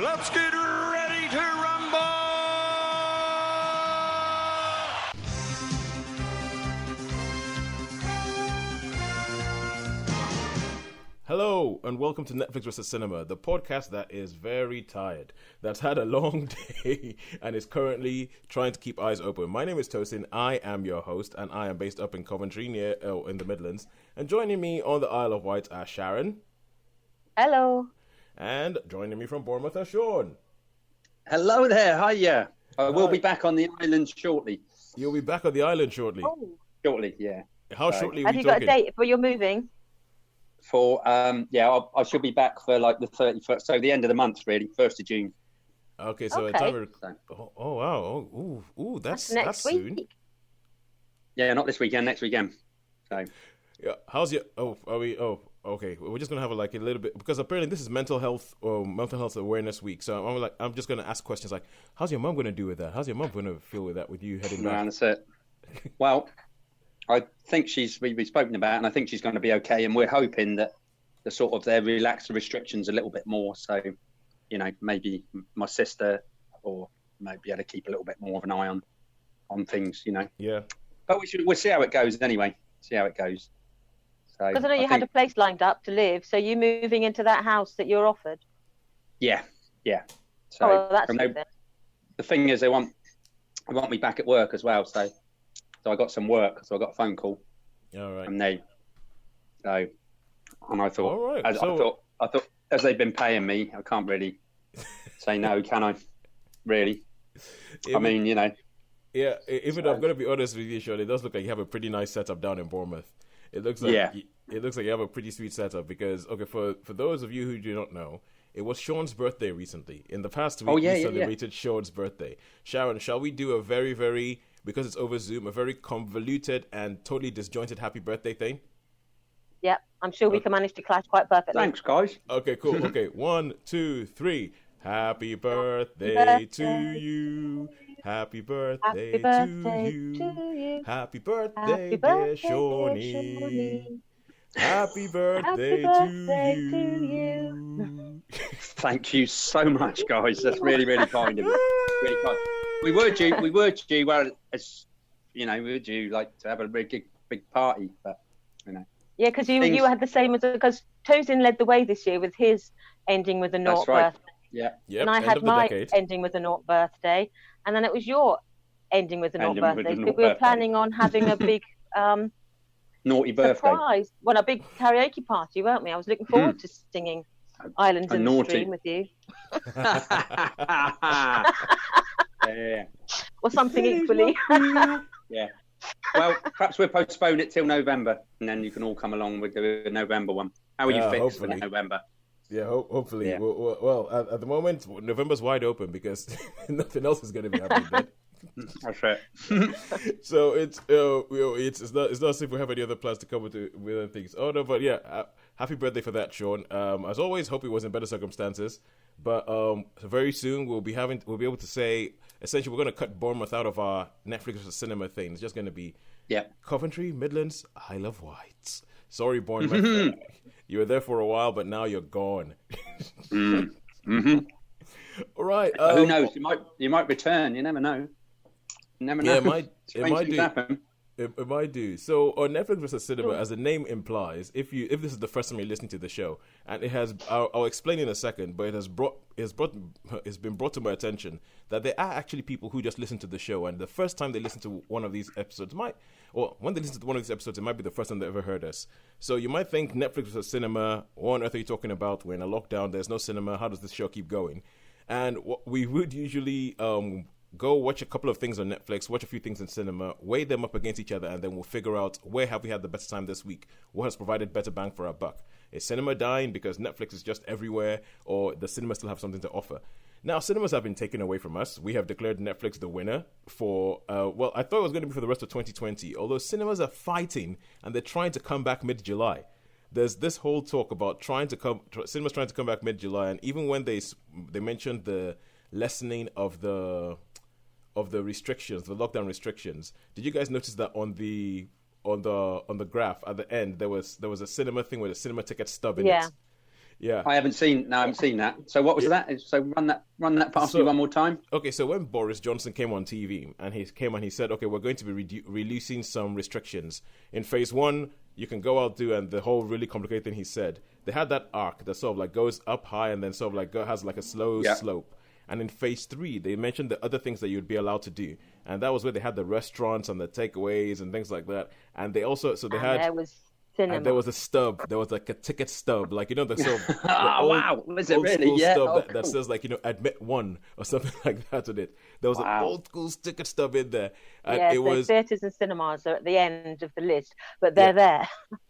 Let's get ready to rumble! Hello, and welcome to Netflix vs. Cinema, the podcast that is very tired, that's had a long day, and is currently trying to keep eyes open. My name is Tosin, I am your host, and I am based up in Coventry, in the Midlands. And joining me on the Isle of Wight are Sharon. Hello. And joining me from Bournemouth are Shaun. Hello there, hiya. I will be back on the island shortly. You'll be back on the island shortly? Oh. Shortly, yeah. How shortly are Have we you talking? got a date for your moving? I should be back for like the 31st, so the end of the month, really, 1st of June. Okay, so Okay. oh wow, ooh, that's next week. soon. Yeah, not this weekend, next weekend. So, Yeah, how's your? Okay. We're just gonna have a little bit because apparently this is mental health awareness week. So I'm just gonna ask questions like, how's your mom gonna do with that? How's your mom gonna feel with that? With you heading back? that's it. Well, I think we've spoken about it, and I think she's going to be okay. And we're hoping that they relax the restrictions a little bit more. So, maybe my sister or maybe be able to keep a little bit more of an eye on things. Yeah. But we'll see how it goes anyway. See how it goes. So, Because I know you had a place lined up to live, so you moving into that house that you're offered. Yeah. So well, that's good then. the thing is, they want me back at work as well. So I got some work. So I got a phone call. All right. And I thought, All right. I thought, as they've been paying me, I can't really say no, can I? Really? Yeah, even though I'm going to be honest with you, Shaun, it does look like you have a pretty nice setup down in Bournemouth. It looks like you have a pretty sweet setup because, for those of you who do not know, it was Shaun's birthday recently. In the past week, we celebrated Shaun's birthday. Sharon, shall we do a very, very, because it's over Zoom, a very convoluted and totally disjointed happy birthday thing? Yep, I'm sure we can manage to clash quite perfectly. Thanks, guys. Okay, cool. Okay, 1, 2, 3. Happy birthday to you. Happy birthday to you. Happy birthday, dear Shawnee. Happy birthday to you. Thank you so much, guys. That's really, really kind of you. Really kind. We were due. Well, as we were due to have a big party, but Yeah, because you had the same because Tosin led the way this year with his ending with a naught birthday. Yeah. Yep, and I had my ending with a naught birthday, and then it was your ending with a naught birthday. So we were planning on having a big naughty birthday surprise. Well, a big karaoke party, weren't we? I was looking forward to singing Islands in the Stream with you. Yeah. Or something equally. Yeah. Well, perhaps we'll postpone it till November, and then you can all come along with the November one. How are you fixed for November? Yeah, hopefully. Yeah. Well, at the moment, November's wide open because nothing else is going to be happening then. That's right. So it's not as if we have any other plans to come with other things. Oh no, but yeah, happy birthday for that, Shaun. As always, hope it was in better circumstances. But very soon we'll be able to say essentially we're going to cut Bournemouth out of our Netflix cinema thing. It's just going to be Coventry, Midlands, Isle of Wight. Sorry, Bournemouth. You were there for a while, but now you're gone. Mm-hmm. All right. Who knows? You might return. You never know. You never know. It might do. Happen. It might do. So on Netflix vs. Cinema, as the name implies, if this is the first time you're listening to the show, and it has, I'll explain in a second, but it's been brought to my attention that there are actually people who just listen to the show, and the first time they listen to one of these episodes when they listen to one of these episodes, it might be the first time they ever heard us. So you might think Netflix vs. Cinema, what on earth are you talking about? We're in a lockdown, there's no cinema, how does this show keep going? And we would usually go watch a couple of things on Netflix, watch a few things in cinema, weigh them up against each other, and then we'll figure out where have we had the best time this week, what has provided better bang for our buck. Is cinema dying because Netflix is just everywhere, or does cinema still have something to offer? Now, cinemas have been taken away from us. We have declared Netflix the winner for, I thought it was going to be for the rest of 2020, although cinemas are fighting, and they're trying to come back mid-July. There's this whole talk about cinemas trying to come back mid-July, and even when they mentioned the lessening of the restrictions, the lockdown restrictions, did you guys notice that on the graph at the end there was a cinema thing with a cinema ticket stub in it? Yeah. I haven't seen that. So what was that? So run that past me one more time. Okay, so when Boris Johnson came on TV and he said, okay, we're going to be releasing some restrictions. In phase 1, you can go out and the whole really complicated thing he said, they had that arc that sort of like goes up high and then sort of like has like a slow slope. And in phase 3, they mentioned the other things that you'd be allowed to do. And that was where they had the restaurants and the takeaways and things like that. And they also, there was cinema. And there was a stub. There was like a ticket stub, like the sort of wow, was it old really? school Yeah, stub that cool. says like admit 1 or something like that on it. There was an old school ticket stub in there, and it was theatres and cinemas are at the end of the list, but they're there.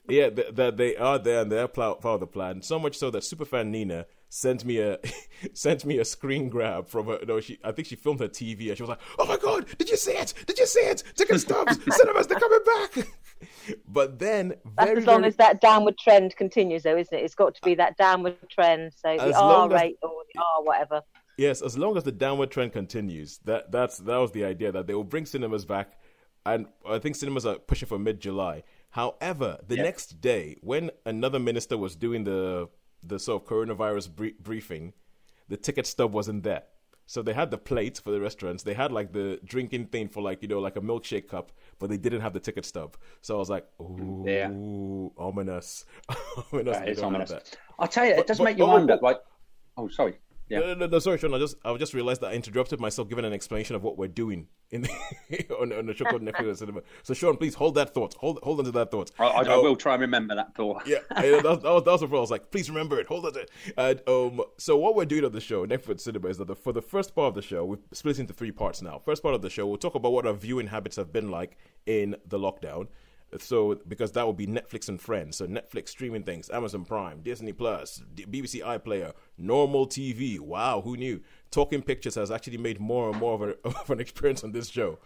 Yeah, that they are there and they're part of the plan. So much so that superfan Nina sent me a screen grab from her. No, I think she filmed her TV and she was like, "Oh my God, did you see it? Did you see it? Ticket stubs, cinemas, they're coming back." But then, that's as long as that downward trend continues, though, isn't it? It's got to be that downward trend. So the R rate or the R whatever. Yes, as long as the downward trend continues, that was the idea, that they will bring cinemas back, and I think cinemas are pushing for mid-July. However, the next day, when another minister was doing the sort of coronavirus briefing, the ticket stub wasn't there. So they had the plates for the restaurants. They had like the drinking thing for like a milkshake cup, but they didn't have the ticket stub. So I was like, ooh, ominous. It's ominous. I'll tell you, it does make you wonder. Like, oh, sorry. Yeah. No, sorry, Shaun. I just realized that I interrupted myself giving an explanation of what we're doing on the show called Netflix Cinema. So, Shaun, please hold that thought. Hold on to that thought. I will try and remember that thought. Yeah, that was the problem. I was like, please remember it. Hold on to it. And, so what we're doing on the show, Netflix Cinema, is that for the first part of the show, we've split into 3 parts now. First part of the show, we'll talk about what our viewing habits have been like in the lockdown. So, because that will be Netflix and Friends. So, Netflix streaming things, Amazon Prime, Disney Plus, BBC iPlayer, normal TV. Wow, who knew? Talking Pictures has actually made more and more of an experience on this show.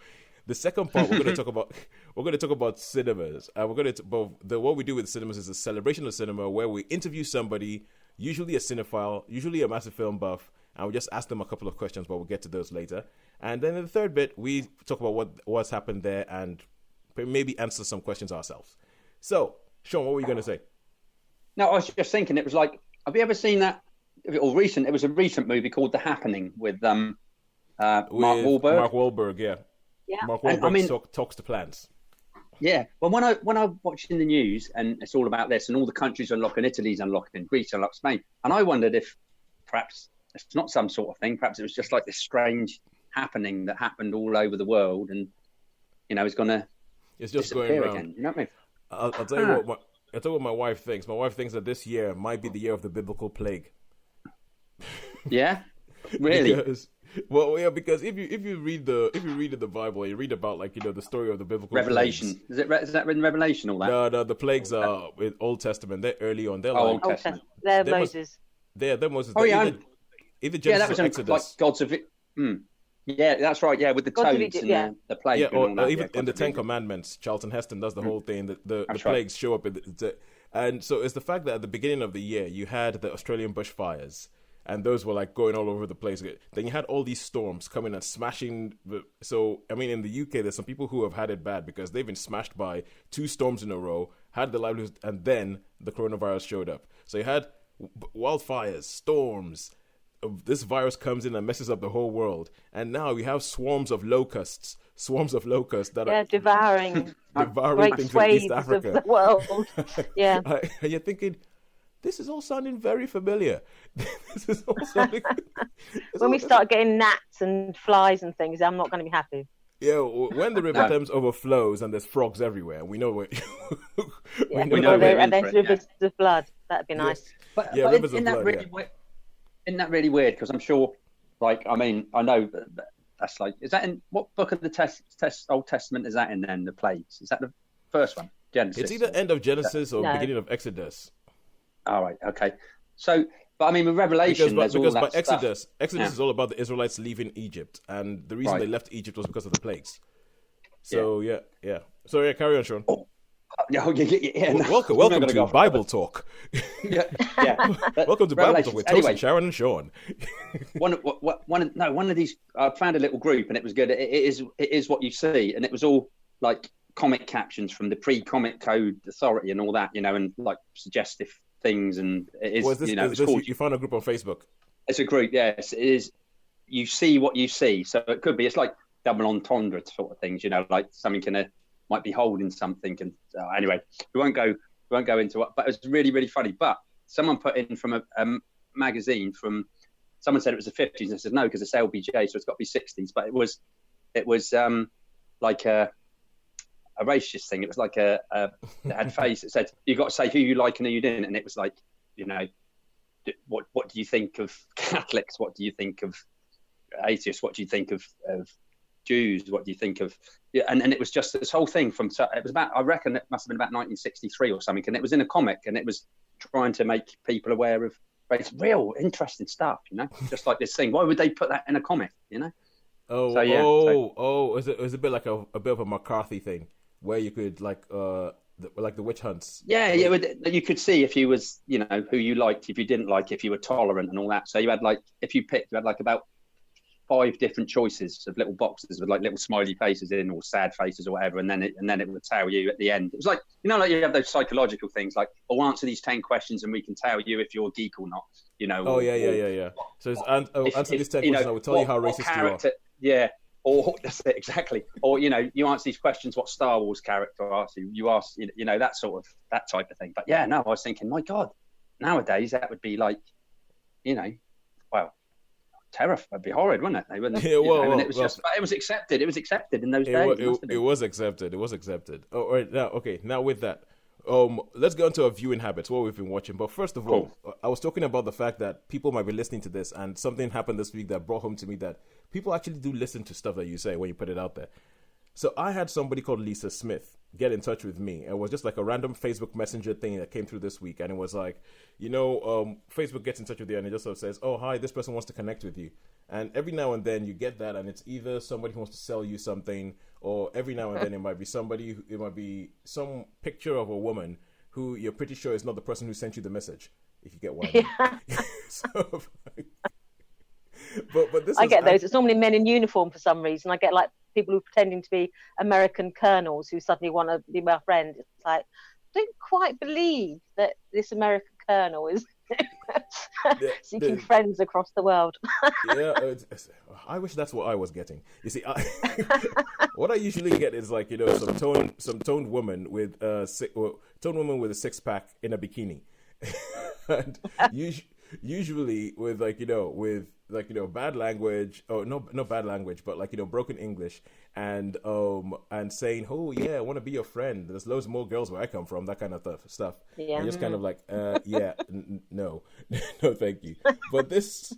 The second part, we're going to talk about cinemas. What we do with cinemas is a celebration of cinema where we interview somebody, usually a cinephile, usually a massive film buff, and we just ask them a couple of questions, but we'll get to those later. And then in the third bit, we talk about what's happened there and maybe answer some questions ourselves. So, Shaun, what were you going to say? No, I was just thinking, it was like, have you ever seen that? Or recent? It was a recent movie called The Happening with Mark Wahlberg. Mark Wahlberg, yeah. Mark Wahlberg talks to plants. Yeah. Well, when I watched in the news, and it's all about this, and all the countries unlocking, Italy's unlocking, Greece unlocking, Spain, and I wondered if perhaps it's not some sort of thing. Perhaps it was just like this strange happening that happened all over the world, and it's going to. It's just going around. Again. You know what I mean? I'll tell you what my wife thinks. My wife thinks that this year might be the year of the biblical plague. Yeah, really? Because if you read in the Bible, you read about the story of the biblical Revelation. Plagues. Is that in Revelation? All that? No, the plagues are in Old Testament. They're early on. They're Old Testament. They're Moses. They're Moses. Oh yeah. Either Genesis that was or Exodus. like God's of it. Yeah, that's right. Yeah, with the toads and the plague. Yeah, or even in the Ten Commandments, Charlton Heston does the whole thing. The plagues show up, and so it's the fact that at the beginning of the year you had the Australian bushfires, and those were like going all over the place. Then you had all these storms coming and smashing. So I mean, in the UK, there's some people who have had it bad because they've been smashed by 2 storms in a row, had the livelihoods, and then the coronavirus showed up. So you had wildfires, storms. This virus comes in and messes up the whole world, and now we have swarms of locusts that are devouring things in East Africa. Of the world. Yeah, and you're thinking, this is all sounding very familiar. This is all sounding. When we start getting gnats and flies and things, I'm not going to be happy. Yeah, when the River Thames overflows and there's frogs everywhere, we know where. And then rivers of blood. That'd be nice. But rivers of blood. Isn't that really weird? Because I'm sure, I know that's like, is that in what book of the Old Testament is that in then, the plagues? Is that the first one, Genesis? It's either end of Genesis or beginning of Exodus. All right, okay. So, but with Revelation, because by Exodus is all about the Israelites leaving Egypt, and the reason they left Egypt was because of the plagues. So, yeah. So, carry on, Shaun. Welcome to Bible Talk. Welcome to Bible Talk with Tosin, Sharon, and Shaun. One of these. I found a little group, and it was good. It is what you see, and it was all like comic captions from the pre-comic code authority and all that, and like suggestive things, and it is. Was this, it's called, you found a group on Facebook? It's a group. Yes, it is. You see what you see, so it could be. It's like double entendre sort of things. Like something might be holding something. And anyway, we won't go into it. But it was really, really funny. But someone put in from a magazine from. Someone said it was the 50s, and I said no, because it's LBJ, so it's got to be 60s. But it was like a racist thing. It was like it had face. It said you got to say who you like and who you didn't, and it was like, what do you think of Catholics? What do you think of atheists? What do you think of Jews? What do you think of? Yeah, and it was just this whole thing from. It was about. I reckon it must have been about 1963 or something, and it was in a comic, and it was trying to make people aware of. It's real interesting stuff, just like this thing. Why would they put that in a comic, Oh, so, yeah, it was a bit like a bit of a McCarthy thing, where you could like the witch hunts. Yeah, you could see if you was, who you liked, if you didn't like, if you were tolerant and all that. So you had if you picked, you had about 5 different choices of little boxes with little smiley faces in or sad faces or whatever, and then it would tell you at the end. It was like you have those psychological things answer these 10 questions and we can tell you if you're a geek or not. Yeah. So it's answer these 10 questions. I will tell you how racist you are. Yeah, or that's it exactly. Or you answer these questions. What Star Wars character asked you? You ask that type of thing. But yeah, no, I was thinking, my God, nowadays that would be well. Terrifying. It'd be horrid, wouldn't it? They wouldn't. Yeah, and it was but it was accepted. It was accepted in those days. It was accepted. It was accepted. Oh, all right. Now with that, let's go into our viewing habits. What we've been watching. But first of all, I was talking about the fact that people might be listening to this, and something happened this week that brought home to me that people actually do listen to stuff that you say when you put it out there. So I had somebody called Lisa Smith get in touch with me. It was just like a random Facebook Messenger thing that came through this week. And it was like, Facebook gets in touch with you and it just sort of says, oh, hi, this person wants to connect with you. And every now and then you get that, and it's either somebody who wants to sell you something, or every now and then it might be some picture of a woman who you're pretty sure is not the person who sent you the message, if you get what I mean. So, but this I get those. It's normally men in uniform for some reason. I get people who are pretending to be American colonels who suddenly want to be my friend. It's like, I don't quite believe that this American colonel is seeking friends across the world. Yeah, I wish that's what I was getting. You see, what I usually get is some toned woman with a 6-pack in a bikini, and usually with bad language, or no bad language, but broken English, and saying, oh yeah, I want to be your friend. There's loads more girls where I come from, that kind of stuff. Yeah. And just kind of no, no, thank you. But this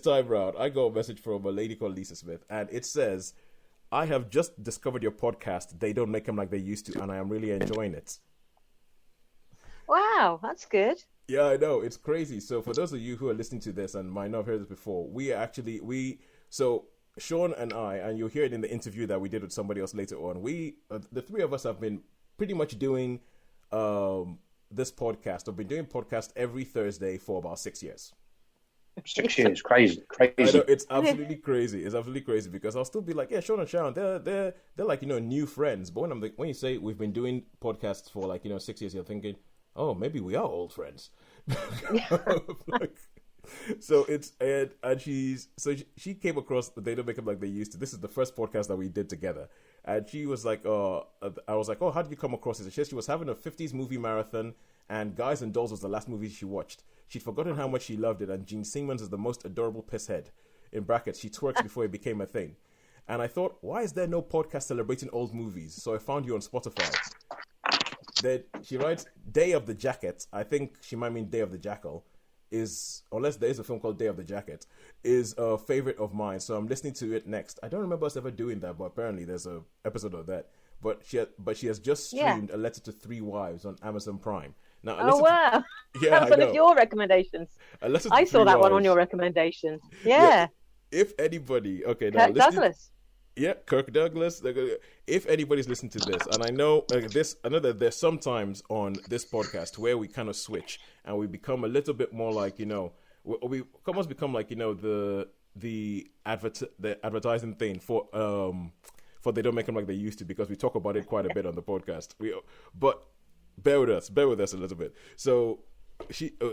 time round, I got a message from a lady called Lisa Smith, and it says, I have just discovered your podcast. They don't make them like they used to, and I am really enjoying it. Wow, that's good. Yeah, I know. It's crazy. So for those of you who are listening to this and might not have heard this before, so Shaun and I, and you'll hear it in the interview that we did with somebody else later on, the three of us have been pretty much doing this podcast. I've been doing podcast every Thursday for about 6 years. 6 years, crazy. I know, it's absolutely crazy. It's absolutely crazy, because I'll still be like, yeah, Shaun and Sharon, they're like, new friends. But when you say we've been doing podcasts for 6 years, you're thinking, oh, maybe we are old friends. So it's and she came across They Don't Make Them Like They Used to. This is the first podcast that we did together, and she was like, I was like, oh, how did you come across it? She was having a 50s movie marathon, and Guys and Dolls was the last movie she watched. She'd forgotten how much she loved it, and Gene Simmons is the most adorable pisshead. In brackets, she twerks before it became a thing. And I thought, why is there no podcast celebrating old movies? So I found you on Spotify. That she writes, Day of the Jacket, I think she might mean Day of the Jackal, unless there is a film called Day of the Jacket, is a favorite of mine. So I'm listening to it next. I don't remember us ever doing that, but apparently there's an episode of that. But she has just streamed A Letter to Three Wives on Amazon Prime. Now, wow. Yeah, that was one of your recommendations. I saw that one on your recommendations. Yeah. If anybody, okay, now Douglas. Yeah, Kirk Douglas. If anybody's listening to this, and I know that there's sometimes on this podcast where we kind of switch and we become a little bit more like, we almost become like, the advertising thing for They Don't Make Them Like They Used to, because we talk about it quite a bit on the podcast. But bear with us a little bit. So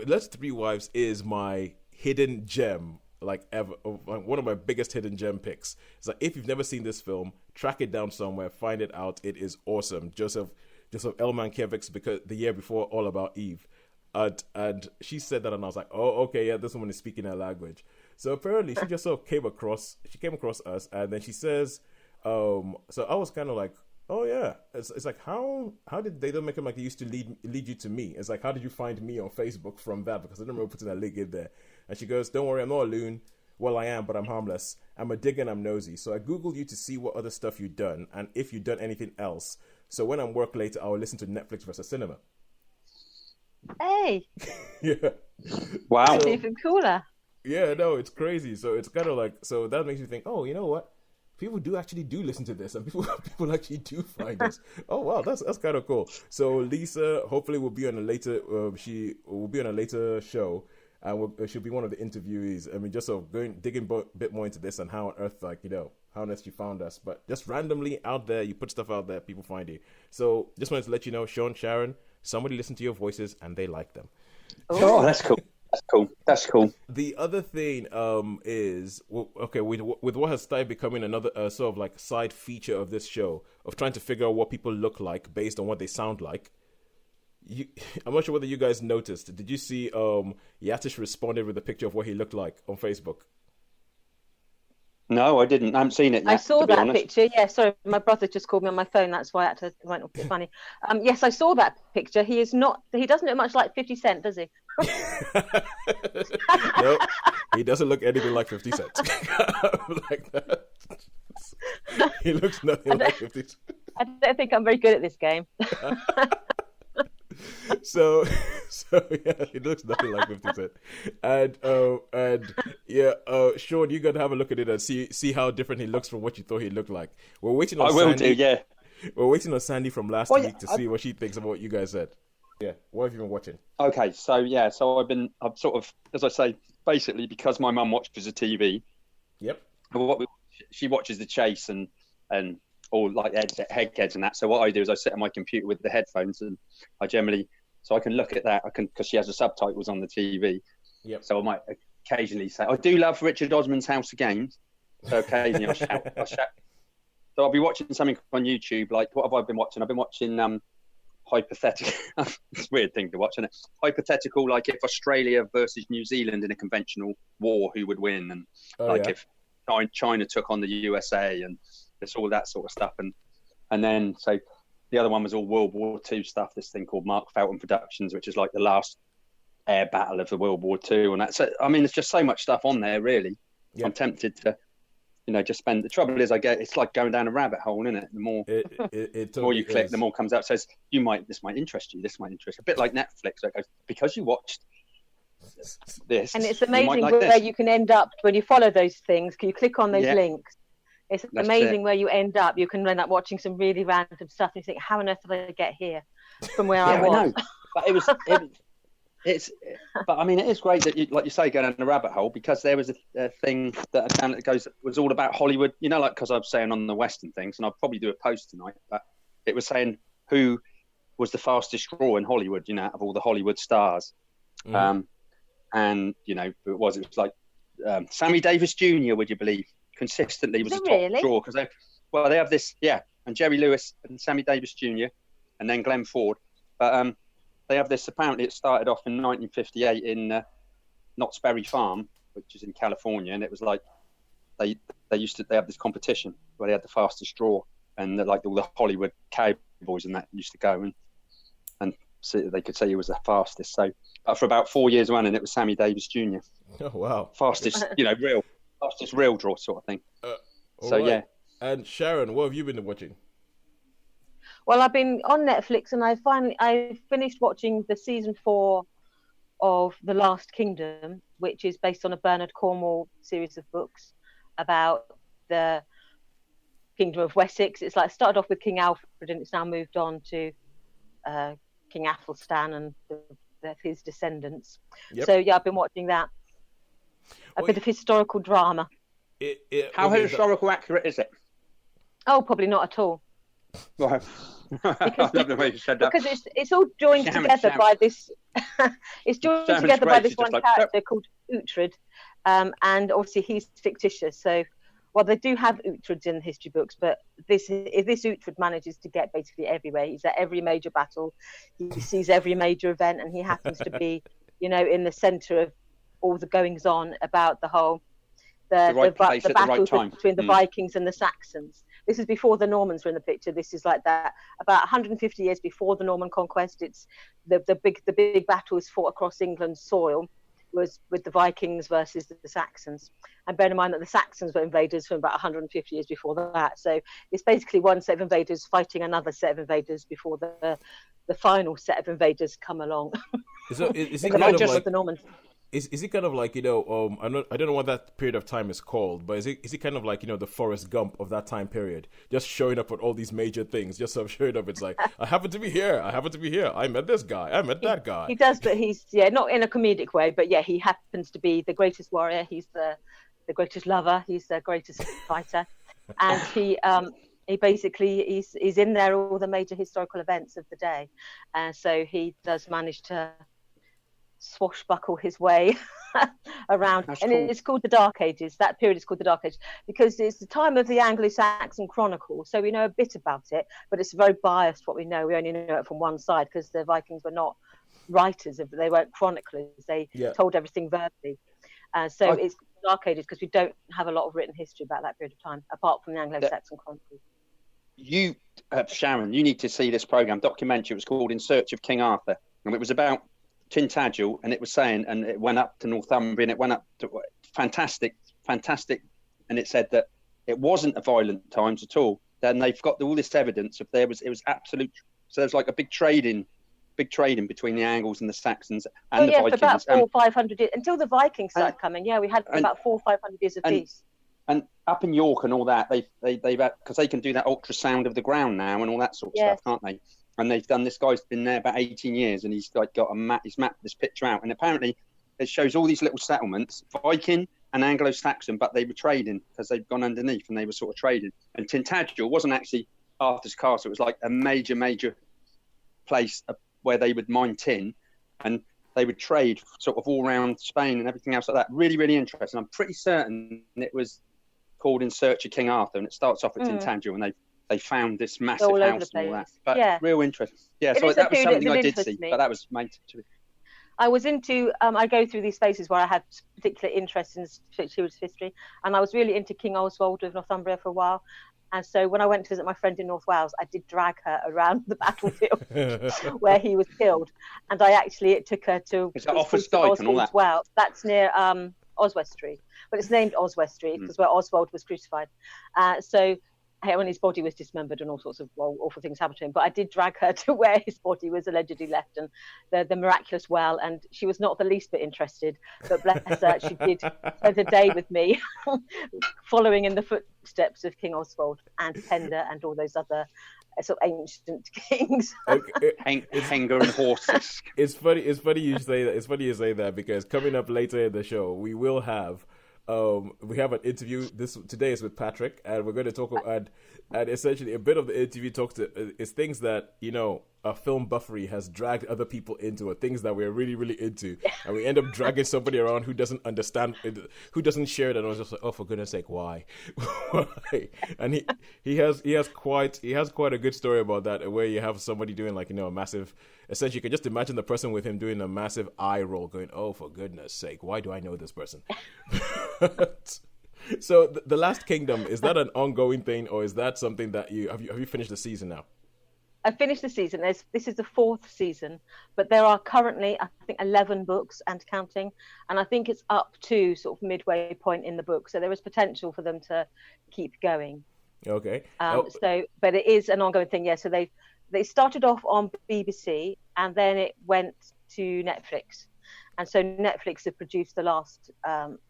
Let's Three Wives is my hidden gem, like ever, one of my biggest hidden gem picks. It's like, if you've never seen this film, track it down somewhere, find it out. It is awesome. Joseph L. Mankiewicz, because the year before, All About Eve, and she said that, and I was like, oh, okay, yeah, this woman is speaking her language. So apparently, she just sort of came across us, and then she says, so I was kind of like, oh yeah, it's like, how did they don't make it like they used to lead you to me? It's like, how did you find me on Facebook from that? Because I didn't remember putting that link in there. And she goes, don't worry, I'm not a loon. Well, I am, but I'm harmless. I'm a digger and I'm nosy. So I Googled you to see what other stuff you've done and if you've done anything else. So when I'm work later, I will listen to Netflix versus cinema. Hey. Yeah. Wow. That's even cooler. Yeah, no, it's crazy. So it's kind of like, so that makes me think, oh, you know what? People do listen to this, and people actually do find us. Oh wow, that's kind of cool. So Lisa, hopefully, will be on a later. She will be on a later show, and she'll be one of the interviewees. I mean, just sort of digging a bit more into this and how on earth, like, you know, how on earth you found us. But just randomly out there, you put stuff out there, people find you. So just wanted to let you know, Shaun, Sharon, somebody listened to your voices and they like them. Oh, that's cool. That's cool. The other thing is, okay, with what has started becoming another sort of like side feature of this show, of trying to figure out what people look like based on what they sound like. I'm not sure whether you guys noticed. Did you see Yatish responded with a picture of what he looked like on Facebook? No, I didn't. I haven't seen it yet. I saw that honest. picture. Yeah, sorry, my brother just called me on my phone. That's why I had to went a bit funny. Yes, I saw that picture. He is not. He doesn't look much like 50 Cent, does he? No, he doesn't look anything like 50 Cent. Like that. He looks nothing like 50 Cent. I don't think I'm very good at this game. So yeah, he looks nothing like 50 Cent. And yeah, Shaun, you gotta have a look at it and see how different he looks from what you thought he looked like. We're waiting on Sandy. Yeah. We're waiting on Sandy from last week to see what she thinks about what you guys said. Yeah, what have you been watching? Okay, so I've sort of, as I say, basically because my mum watches the TV. Yep. She watches The Chase and all like headheads and that. So what I do is I sit on my computer with the headphones, and I generally, so I can look at that. I can, because she has the subtitles on the TV. Yep. So I might occasionally say, I do love Richard Osman's House of Games. So occasionally I shout. So I'll be watching something on YouTube. Like, what have I been watching? I've been watching hypothetical. It's a weird thing to watch, isn't it? Hypothetical, like if Australia versus New Zealand in a conventional war, who would win? And if China took on the USA, and it's all that sort of stuff. And then so the other one was all World War II stuff. This thing called Mark Felton Productions, which is like the last air battle of the World War II, and that's. I mean, there's just so much stuff on there, really. Yeah. I'm tempted to, just spend. The trouble is, it's like going down a rabbit hole, isn't it? The more the more you click, the more comes out. It says this might interest you. This might interest you. A bit like Netflix. It goes, because you watched this, and it's amazing where you can end up when you follow those things. Can you click on those links? It's amazing where you end up. You can end up watching some really random stuff, and you think, how on earth did I get here from where I was? I know. But but I mean, it is great that you, like you say, go down the rabbit hole, because there was a thing that was all about Hollywood, like, because I was saying on the Western things, and I'll probably do a post tonight, but it was saying who was the fastest draw in Hollywood, out of all the Hollywood stars. And, it was like Sammy Davis Jr., would you believe, consistently was the top draw, because they have this, and Jerry Lewis and Sammy Davis Jr. and then Glenn Ford, but they have this. Apparently, it started off in 1958 in Knott's Berry Farm, which is in California, and it was like they have this competition where they had the fastest draw, and like all the Hollywood cowboys and that used to go and so they could say he was the fastest. So for about 4 years running, it was Sammy Davis Jr. Oh wow, fastest, real draw sort of thing. So right. Yeah. And Sharon, what have you been watching? Well, I've been on Netflix, and I finished watching the season 4 of The Last Kingdom, which is based on a Bernard Cornwell series of books about the Kingdom of Wessex. It's like started off with King Alfred, and it's now moved on to King Athelstan and his descendants. Yep. So yeah, I've been watching that. A bit of historical drama. How historical accurate is it? Oh, probably not at all. Well, I love the way you said that. Because it's all joined together by this. It's joined together by this one character called Uhtred, and obviously he's fictitious. So, well, they do have Uhtred in the history books, but this Uhtred manages to get basically everywhere. He's at every major battle, he sees every major event, and he happens to be, in the centre of all the goings on about the whole the battle between the Vikings and the Saxons. This is before the Normans were in the picture. This is like that about 150 years before the Norman conquest. It's the big battles fought across England's soil was with the Vikings versus the Saxons. And bear in mind that the Saxons were invaders from about 150 years before that. So it's basically one set of invaders fighting another set of invaders before the final set of invaders come along. Is it kind of like the Normans? Is it kind of like, I don't know what that period of time is called, but is it kind of like, the Forrest Gump of that time period, just showing up at all these major things, just sort of showing up? It's like, I happen to be here. I met this guy. I met that guy. He does, but he's, not in a comedic way, but yeah, he happens to be the greatest warrior. He's the greatest lover. He's the greatest fighter. And he basically, he's in there all the major historical events of the day. So he does manage to swashbuckle his way around. That's and cool. It's called the Dark Ages. That period is called the Dark Ages because it's the time of the Anglo-Saxon Chronicle, so we know a bit about it, but it's very biased what we know. We only know it from one side because the Vikings were not writers, they weren't chroniclers. They told everything verbally. It's the Dark Ages because we don't have a lot of written history about that period of time apart from the Anglo-Saxon Chronicle. You Sharon, you need to see this program documentary. It was called In Search of King Arthur, and it was about Tintagel, and it was saying, and it went up to Northumbria, and it went up to fantastic, and it said that it wasn't a violent times at all. Then they've got all this evidence of it was absolute. So there's like a big trading between the Angles and the Saxons and the Vikings. For about 400 or 500 years until the Vikings started coming. Yeah, we had about 400 or 500 years of peace. And up in York and all that, they've because they can do that ultrasound of the ground now and all that sort of stuff, can't they? And they've done. This guy's been there about 18 years, and he's like got a map. He's mapped this picture out, and apparently it shows all these little settlements, Viking and Anglo-Saxon, but they were trading because they've gone underneath and they were sort of trading. And Tintagel wasn't actually Arthur's castle; it was like a major place where they would mine tin, and they would trade sort of all around Spain and everything else like that. Really, really interesting. I'm pretty certain it was called In Search of King Arthur, and it starts off at Tintagel, and they found this massive house and all that. But real interest. Yeah, so that was something I did see, but that was made to. I was into, I go through these phases where I had particular interest in Stuart's history, and I was really into King Oswald of Northumbria for a while. And so when I went to visit my friend in North Wales, I did drag her around the battlefield where he was killed. And it took her to... Is that Offa's Dyke and all that? Well, that's near Oswestry. But it's named Oswestry because where Oswald was crucified. When his body was dismembered and all sorts of awful things happened to him. But I did drag her to where his body was allegedly left and the miraculous well. And she was not the least bit interested. But bless her, she did spend a day with me following in the footsteps of King Oswald and Penda and all those other sort of ancient kings. Hanger and horses. It's funny you say that. It's funny you say that because coming up later in the show, we will have an interview. Today is with Patrick, and we're going to talk about and essentially a bit of the interview talks to is things that a film buffery has dragged other people into, or things that we're really really into, and we end up dragging somebody around who doesn't understand, who doesn't share it, and I was just like, oh, for goodness sake, why? Why? And he has quite a good story about that, where you have somebody doing like a massive. Essentially, you can just imagine the person with him doing a massive eye roll, going, "Oh, for goodness sake, why do I know this person?" So, the Last Kingdom, is that an ongoing thing, or is that something that have you finished the season now? I finished the season. This is the 4th season, but there are currently, I think, 11 books and counting, and I think it's up to sort of midway point in the book. So there is potential for them to keep going. Okay. But it is an ongoing thing. Yeah. So they started off on BBC and then it went to Netflix. And so Netflix have produced at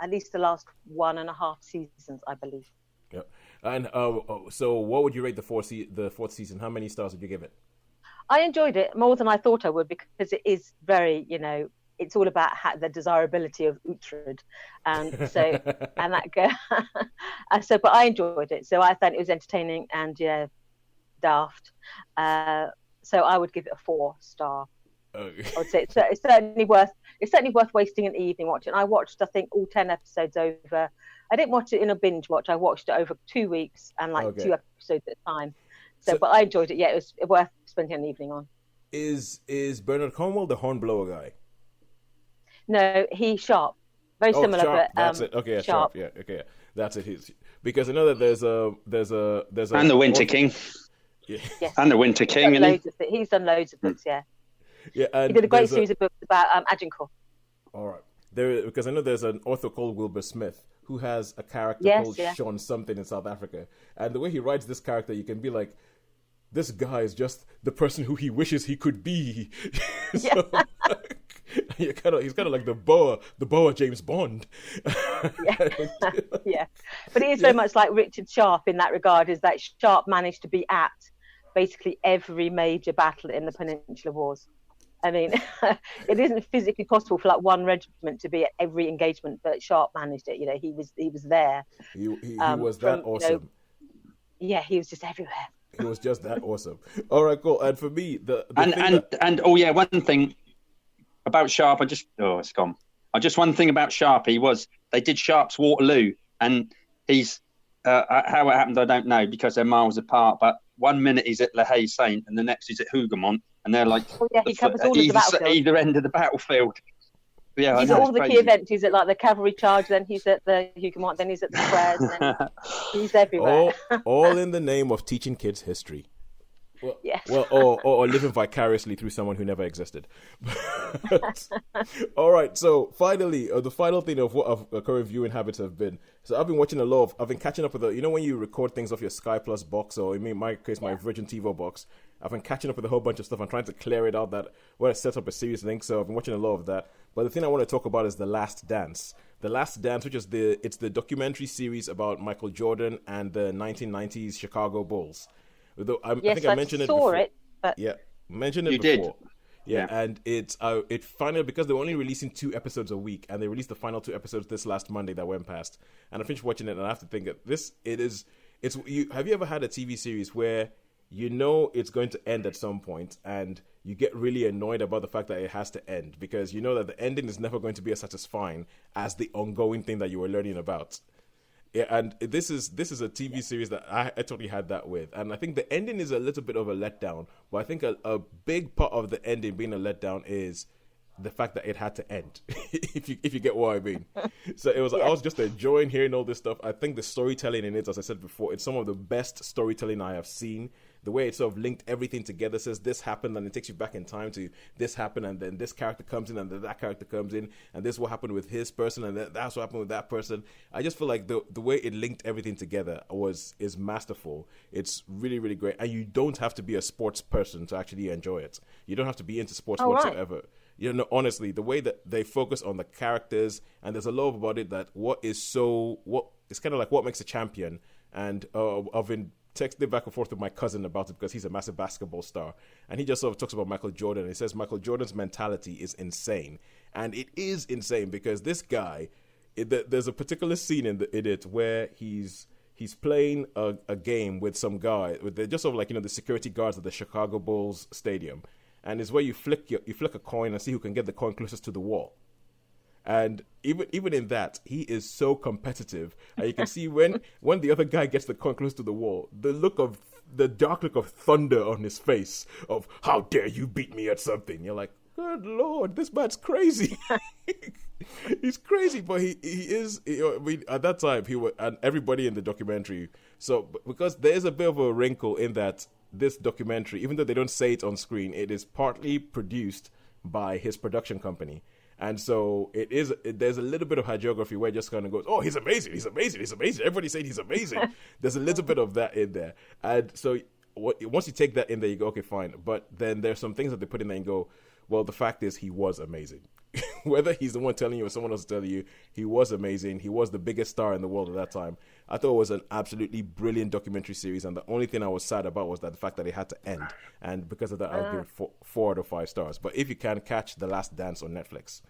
least the last 1.5 seasons, I believe. Yeah. And so what would you rate the fourth season? How many stars would you give it? I enjoyed it more than I thought I would because it is very, it's all about the desirability of Uhtred. And so, but I enjoyed it. So I thought it was entertaining and daft. So I would give it a 4-star. Okay. I would say it's certainly worth wasting an evening watching. I watched, I think, all 10 episodes over. I didn't watch it in a binge watch. I watched it over 2 weeks and 2 episodes at a time. So, but I enjoyed it. Yeah, it was worth spending an evening on. Is Bernard Cornwell the hornblower guy? No, he's Sharp. Very similar, Sharp. but That's it. Okay, yeah, Sharp. Yeah, okay, yeah. That's it. Because I know that there's a and the Winter King. Yeah. Yes. And the Winter King. He's done loads of books. Yeah. Yeah, and he did a great series of books about Agincourt. All right, because I know there's an author called Wilbur Smith who has a character called Shaun something in South Africa, and the way he writes this character, you can be like, this guy is just the person who he wishes he could be. So, he's kind of like the boa James Bond. Yeah, but he is very much like Richard Sharp in that regard. Is that Sharp managed to be at basically every major battle in the Peninsular Wars. I mean, it isn't physically possible for like one regiment to be at every engagement, but Sharp managed it. You know, he was there. He was that awesome. He was just everywhere. He was just that awesome. All right, cool. And for me, one thing about Sharp, it's gone. One thing about Sharpie was they did Sharp's Waterloo, and he's how it happened I don't know because they're miles apart. But 1 minute he's at La Haye Saint, and the next he's at Hougoumont, and they're like he covers all of the battlefield. Either end of the battlefield. Yeah, he's at all the key events. He's at like the cavalry charge, then he's at the Hougoumont, then he's at the squares, then he's everywhere. All in the name of teaching kids history. Well, yes. or living vicariously through someone who never existed. All right, so finally, the final thing of what our current viewing habits have been. So I've been watching I've been catching up with when you record things off your Sky Plus box, or in my case, my Virgin TiVo box. I've been catching up with a whole bunch of stuff. I'm trying to clear it out where I set up a series link. So I've been watching a lot of that. But the thing I want to talk about is The Last Dance. The Last Dance, which is it's the documentary series about Michael Jordan and the 1990s Chicago Bulls. I think I mentioned it before. Mentioned it you before. Did. Yeah, and it finally, because they were only releasing 2 episodes a week, and they released the final 2 episodes this last Monday that went past. And I finished watching it, and I have to think that have you ever had a TV series where you know it's going to end at some point, and you get really annoyed about the fact that it has to end, because you know that the ending is never going to be as satisfying as the ongoing thing that you were learning about. Yeah, and this is a TV series that I totally had that with, and I think the ending is a little bit of a letdown. But I think a big part of the ending being a letdown is the fact that it had to end. if you get what I mean. So it was. I was just enjoying hearing all this stuff. I think the storytelling in it, as I said before, it's some of the best storytelling I have seen. The way it sort of linked everything together, says this happened, and it takes you back in time to this happened, and then this character comes in, and then that character comes in, and this is what happened with his person, and that's what happened with that person. I just feel like the way it linked everything together is masterful. It's really, really great, and you don't have to be a sports person to actually enjoy it. You don't have to be into sports whatsoever. Right. You know, honestly, the way that they focus on the characters, and there's a lot about it that it's kind of like what makes a champion, and I've been texted back and forth with my cousin about it because he's a massive basketball star, and he just sort of talks about Michael Jordan, and he says Michael Jordan's mentality is insane, and it is insane because this guy, there's a particular scene in it where he's playing a game with some guy, they're just sort of like, the security guards at the Chicago Bulls stadium, and it's where you flick a coin and see who can get the coin closest to the wall. And even in that, he is so competitive. And you can see when the other guy gets the coin close to the wall, the dark look of thunder on his face of, how dare you beat me at something? You're like, good Lord, this man's crazy. He's crazy, but he is. At that time, he was, and everybody in the documentary. So because there's a bit of a wrinkle in that this documentary, even though they don't say it on screen, it is partly produced by his production company. And so there's a little bit of hagiography where it just kind of goes, oh, he's amazing. Everybody saying he's amazing. There's a little bit of that in there. And so once you take that in there, you go, okay, fine. But then there's some things that they put in there and go, Well, the fact is he was amazing. Whether he's the one telling you or someone else is telling you, he was amazing. He was the biggest star in the world at that time. I thought it was an absolutely brilliant documentary series, and the only thing I was sad about was that the fact that it had to end. And because of that, I'll give it 4 out of 5 stars. But if you can, catch The Last Dance on Netflix.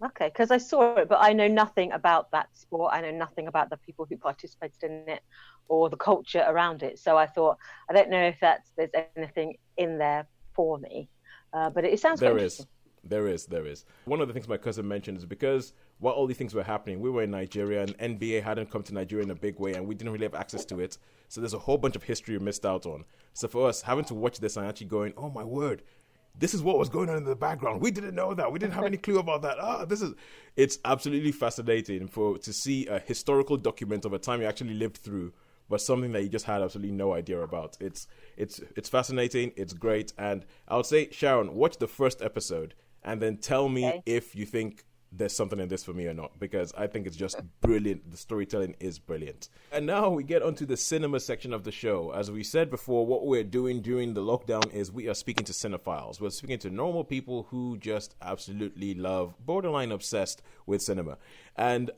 Okay, because I saw it, but I know nothing about that sport. I know nothing about the people who participated in it or the culture around it. So I thought, I don't know if there's anything in there for me. But it sounds quite interesting. There is. One of the things my cousin mentioned is because while all these things were happening, we were in Nigeria and NBA hadn't come to Nigeria in a big way and we didn't really have access to it. So there's a whole bunch of history we missed out on. So for us, having to watch this and actually going, oh my word, this is what was going on in the background. We didn't know that. We didn't have any clue about that. It's absolutely fascinating to see a historical document of a time you actually lived through, but something that you just had absolutely no idea about. It's fascinating. It's great. And I would say, Sharon, watch the first episode and then tell me if you think there's something in this for me or not, because I think it's just brilliant. The storytelling is brilliant. And now we get onto the cinema section of the show. As we said before, what we're doing during the lockdown is we are speaking to cinephiles. We're speaking to normal people who just absolutely love, borderline obsessed with cinema. And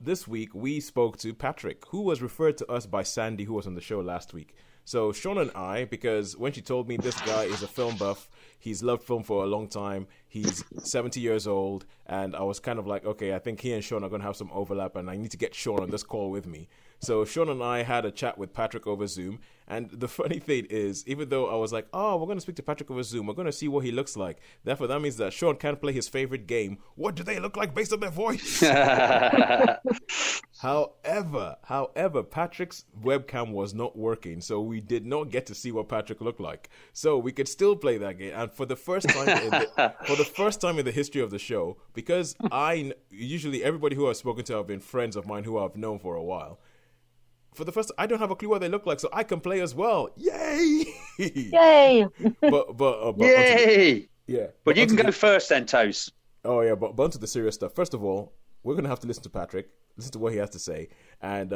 this week we spoke to Patrick, who was referred to us by Sandy, who was on the show last week. So Shaun and I, because when she told me this guy is a film buff, he's loved film for a long time, he's 70 years old, and I was kind of like, okay, I think he and Shaun are going to have some overlap, and I need to get Shaun on this call with me. So Shaun and I had a chat with Patrick over Zoom, and the funny thing is, even though I was like, oh, we're going to speak to Patrick over Zoom, we're going to see what he looks like. Therefore, that means that Shaun can't play his favorite game. What do they look like based on their voice? However, Patrick's webcam was not working, so we did not get to see what Patrick looked like. So we could still play that game, and for the first time in the history of the show, because usually everybody who I've spoken to have been friends of mine who I've known for a while. For the first, I don't have a clue what they look like, so I can play as well. Yay! Yay! but Yay! But you can go the first then, Tos. Oh yeah, but onto the serious stuff. First of all, we're gonna have to listen to Patrick, listen to what he has to say, and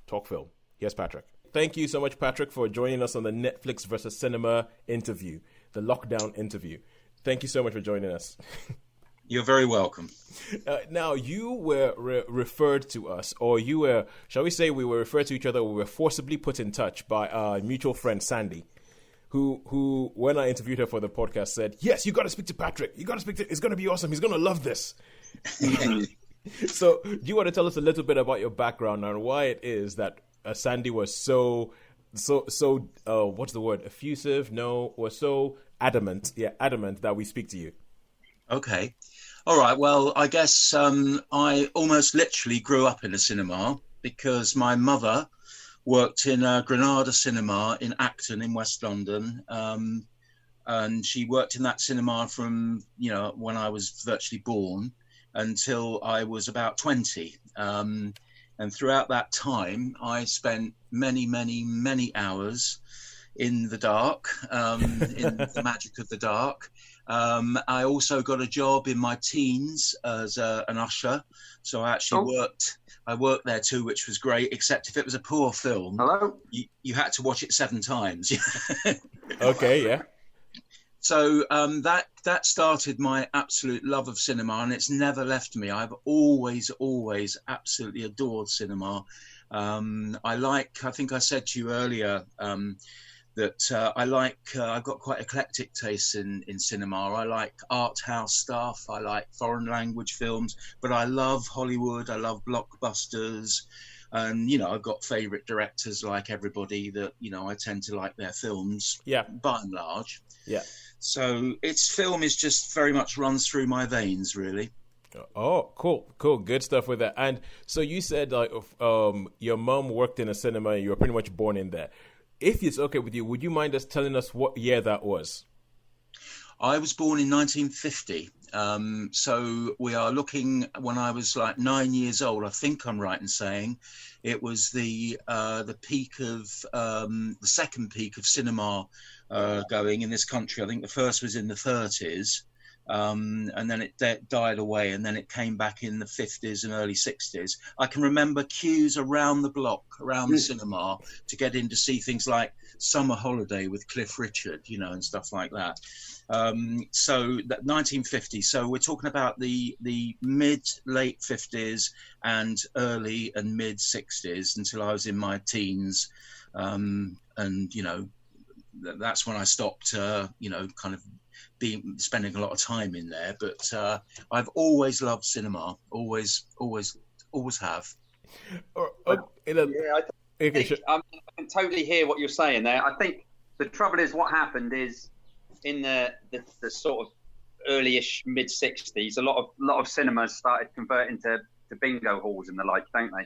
talk film. Here's Patrick. Thank you so much, Patrick, for joining us on the Netflix versus cinema interview, the lockdown interview. Thank you so much for joining us. You're very welcome. Now, you were referred to us, or you were, shall we say we were referred to each other, we were forcibly put in touch by our mutual friend, Sandy, who when I interviewed her for the podcast, said, yes, you got to speak to Patrick. You got to speak to, it's going to be awesome. He's going to love this. So, do you want to tell us a little bit about your background and why it is that Sandy was so what's the word? Effusive? No, was so adamant that we speak to you. Okay. All right. Well, I guess I almost literally grew up in a cinema because my mother worked in a Granada cinema in Acton in West London. And she worked in that cinema from, when I was virtually born until I was about 20. And throughout that time, I spent many, many, many hours in the dark, in the magic of the dark. I also got a job in my teens as an usher. So I actually worked there too, which was great, except if it was a poor film, you had to watch it 7 times. Okay, yeah. So that started my absolute love of cinema, and it's never left me. I've always absolutely adored cinema. I think I said to you earlier, that I've got quite eclectic tastes in cinema. I like art house stuff. I like foreign language films, but I love Hollywood. I love blockbusters. And, I've got favorite directors like everybody that, I tend to like their films by and large. Yeah. So film is just very much runs through my veins, really. Oh, cool. Good stuff with that. And so you said your mom worked in a cinema and you were pretty much born in there. If it's okay with you, would you mind us telling us what year that was? I was born in 1950. So we are looking when I was like 9 years old. I think I'm right in saying it was the peak of the second peak of cinema going in this country. I think the first was in the 30s. and then it died away, and then it came back in the 50s and early 60s. I can remember queues around the block, around the cinema, to get in to see things like Summer Holiday with Cliff Richard, you know, and stuff like that. So that 1950. So we're talking about the late 50s and early and mid 60s until I was in my teens, and you know, that's when I stopped, you know, kind of spending a lot of time in there. But I've always loved cinema, always have. I can totally hear what you're saying there. I think the trouble is, what happened is, in the sort of early-ish mid 60s, a lot of cinemas started converting to bingo halls and the like, don't they?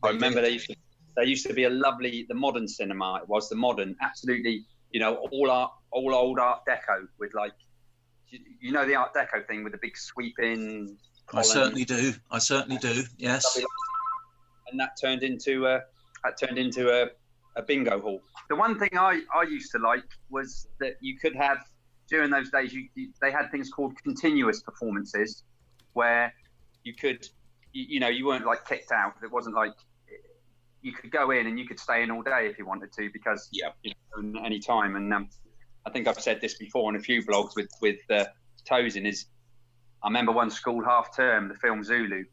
I remember there used to be a lovely, the modern cinema. It was the modern, absolutely, you know, all old Art Deco with, like, you know, the Art Deco thing with the big sweeping column. I certainly do. Yes. And that turned into a bingo hall. The one thing I used to like was that you could have, during those days, they had things called continuous performances, where you could, you know, you weren't like kicked out. It wasn't like, you could go in and you could stay in all day if you wanted to, because you know, any time. And I think I've said this before on a few vlogs with Tosin, is I remember one school half term, the film Zulu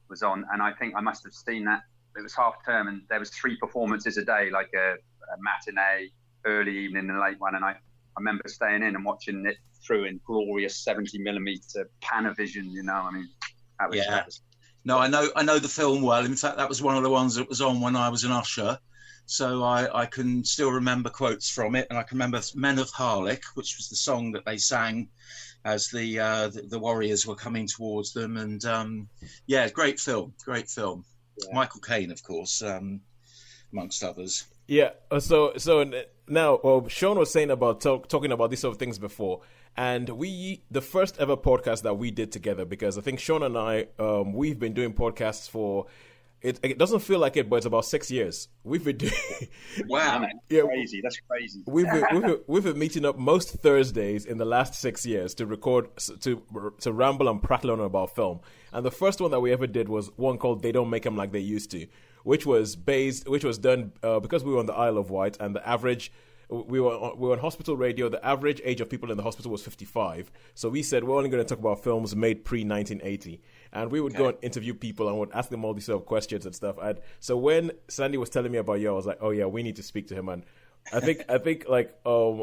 was on, and I think I must have seen that. It was half term, and there was 3 performances a day, like a matinee, early evening, and a late one. And I remember staying in and watching it through in glorious 70mm Panavision. You know, I mean, that was No, I know the film well. In fact, that was one of the ones that was on when I was an usher. So I can still remember quotes from it, and I can remember Men of Harlech, which was the song that they sang as the warriors were coming towards them. And great film. Yeah. Michael Caine, of course, amongst others. Yeah. So now, Shaun was saying about talking about these sort of things before, and the first ever podcast that we did together, because I think Shaun and I, we've been doing podcasts for. It doesn't feel like it, but it's about 6 years. We've been doing. Wow, yeah, crazy! That's crazy. We've been meeting up most Thursdays in the last 6 years to record, to ramble and prattle on about film. And the first one that we ever did was one called "They Don't Make Them Like They Used to," which was done because we were on the Isle of Wight, and the average. We were on hospital radio. The average age of people in the hospital was 55. So we said we're only going to talk about films made pre-1980. And we would go and interview people and would ask them all these sort of questions and stuff. So when Sandy was telling me about you, I was like, oh yeah, we need to speak to him. And I think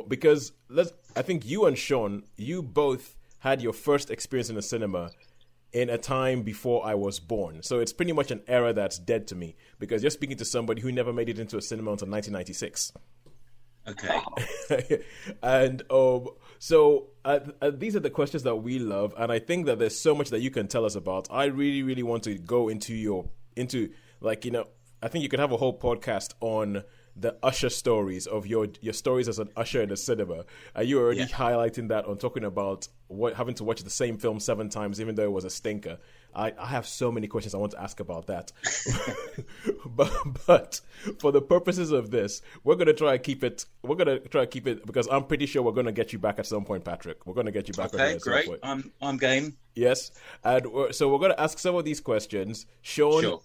because I think you and Shaun, you both had your first experience in the cinema in a time before I was born. So it's pretty much an era that's dead to me, because you're speaking to somebody who never made it into a cinema until 1996. Okay. And so these are the questions that we love, and I think that there's so much that you can tell us about. I really, really want to go into like, you know, I think you could have a whole podcast on the usher stories of your stories as an usher in the cinema. You already highlighting that on talking about having to watch the same film 7 times, even though it was a stinker. I have so many questions I want to ask about that. but for the purposes of this, we're going to try to keep it because I'm pretty sure we're going to get you back at some point, Patrick. We're going to get you back. Okay, great. I'm game. Yes. And so we're going to ask some of these questions. Shaun, sure.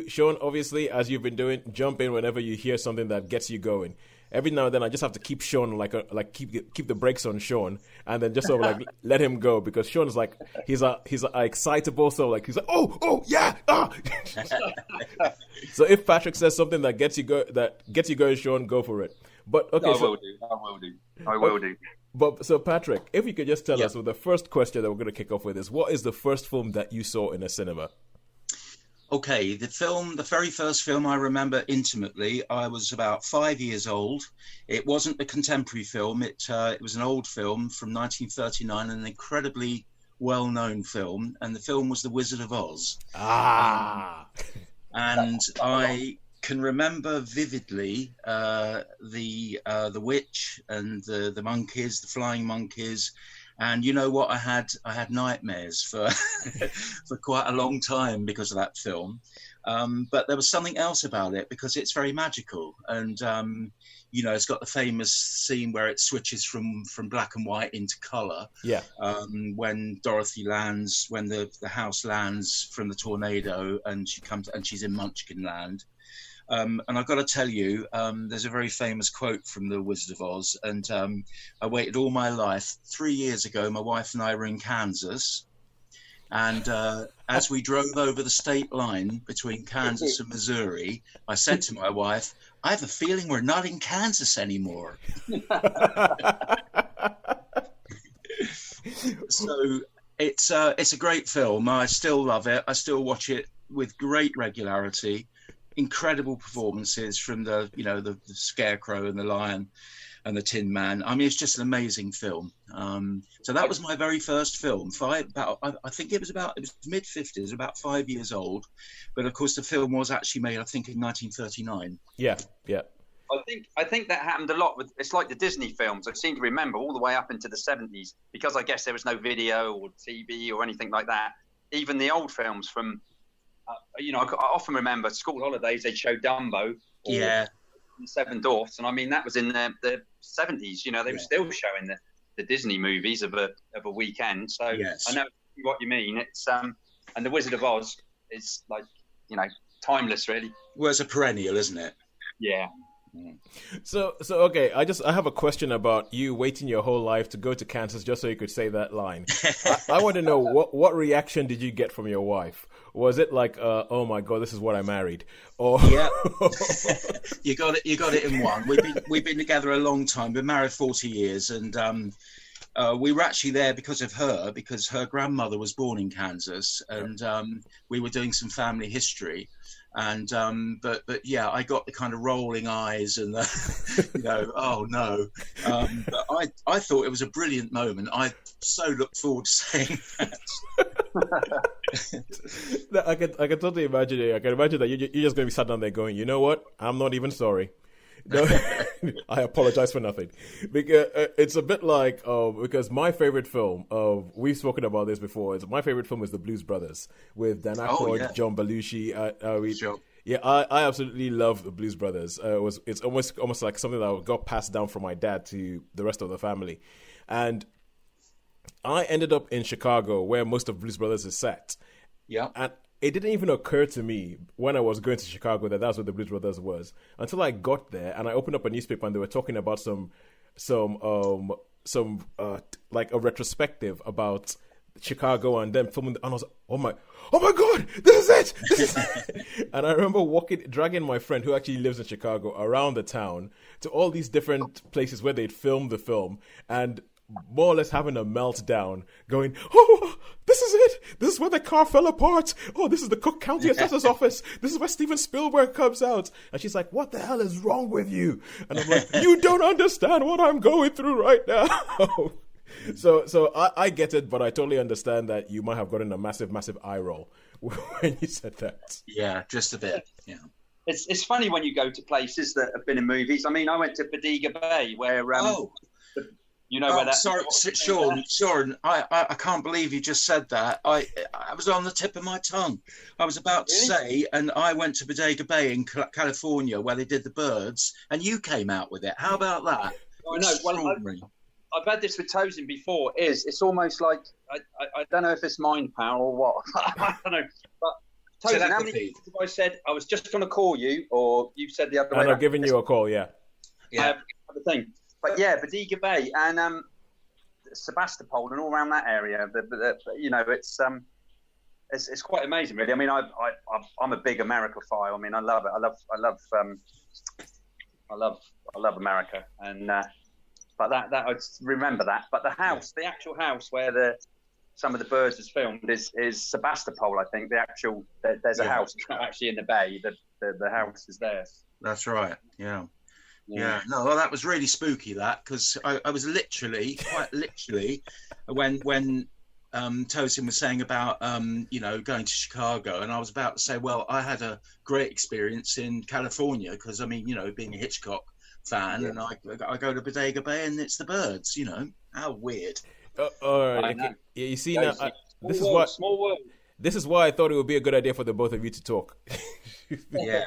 Shaun, obviously, as you've been doing, jump in whenever you hear something that gets you going. Every now and then, I just have to keep Shaun keep the brakes on Shaun, and then just sort of like let him go, because Shaun is like he's excitable, so like he's like oh yeah So if Patrick says something that gets you going, Shaun, go for it. But okay, I will do. But so Patrick, if you could just tell us, with the first question that we're going to kick off with is, what is the first film that you saw in a cinema? Okay, the very first film I remember intimately, I was about 5 years old. It wasn't a contemporary film. It was an old film from 1939, an incredibly well-known film, and the film was The Wizard of Oz. And I can remember vividly the witch and the monkeys, the flying monkeys. And you know what? I had nightmares for for quite a long time because of that film. But there was something else about it because it's very magical. And, it's got the famous scene where it switches from black and white into colour. Yeah. When Dorothy lands, when the house lands from the tornado and she's in Munchkinland. And I've got to tell you, there's a very famous quote from The Wizard of Oz. And I waited all my life. 3 years ago, my wife and I were in Kansas. And as we drove over the state line between Kansas and Missouri, I said to my wife, I have a feeling we're not in Kansas anymore. So it's a great film. I still love it. I still watch it with great regularity. Incredible performances from the Scarecrow and the Lion and the Tin Man. I mean, it's just an amazing film. So that was my very first film. I think it was mid-50s, about 5 years old. But of course, the film was actually made, I think, in 1939. Yeah. I think that happened a lot with. It's like the Disney films. I seem to remember all the way up into the 70s, because I guess there was no video or TV or anything like that. Even the old films from, I often remember school holidays. They'd show Dumbo. Yeah. Seven Dwarfs, and I mean that was in the 70s. They were still showing the Disney movies of a weekend. So yes. I know what you mean. It's and the Wizard of Oz is like timeless, really. Well, it's a perennial, isn't it? Yeah. So okay, I have a question about you waiting your whole life to go to Kansas just so you could say that line. I want to know what reaction did you get from your wife? Was it like, oh my God, this is what I married? Or yeah, you got it in one. We've been together a long time. We've been married 40 years, and we were actually there because of her, because her grandmother was born in Kansas, and we were doing some family history. And but yeah, I got the kind of rolling eyes and the, oh no. But I thought it was a brilliant moment. I so look forward to saying that. I can totally imagine it. I can imagine that you're just going to be sat down there going, you know what? I'm not even sorry. No, I apologize for nothing, because it's a bit like because my favorite film, we've spoken about this before. My favorite film is The Blues Brothers with Dan Aykroyd, John Belushi. Sure. Yeah, I absolutely love The Blues Brothers. It's almost like something that got passed down from my dad to the rest of the family, and I ended up in Chicago, where most of Blues Brothers is set. Yeah, and it didn't even occur to me when I was going to Chicago that that's what the Blues Brothers was, until I got there and I opened up a newspaper and they were talking about some like a retrospective about Chicago and them filming, and I was like, oh my God, this is it. And I remember dragging my friend who actually lives in Chicago around the town to all these different places where they'd filmed the film, and more or less having a meltdown, going, oh, this is it. This is where the car fell apart. Oh, this is the Cook County Assessor's office. This is where Steven Spielberg comes out. And she's like, what the hell is wrong with you? And I'm like, you don't understand what I'm going through right now. So I get it, but I totally understand that you might have gotten a massive, massive eye roll when you said that. Yeah, just a bit. Yeah. It's funny when you go to places that have been in movies. I mean, I went to Bodega Bay, where where that. Sorry, Shaun, I can't believe you just said that. I was on the tip of my tongue. I was about to say, and I went to Bodega Bay in California where they did the birds, and you came out with it. How about that? I know. Well, I've had this with Tosin before. It's almost like I don't know if it's mind power or what. I don't know. But Tosin, how many times have I said I was just going to call you, or you said the other way? And I'm giving you a call. Yeah. The thing. But yeah, Bodega Bay and Sebastopol and all around that area. It's quite amazing, really. I mean, I'm a big Americophile. I mean, I love it. I love America, and but that I remember that. But the actual house where some of the birds is filmed is Sebastopol. I think there's a house actually in the bay. The house is there. That's right. Yeah. Yeah, no, well, that was really spooky, that, because I was quite literally, when Tosin was saying about, going to Chicago, and I was about to say, well, I had a great experience in California, because, I mean, being a Hitchcock fan, and I go to Bodega Bay, and it's the birds, how weird. All right, you see, now, this is what... Small world. This is why I thought it would be a good idea for the both of you to talk. Yeah.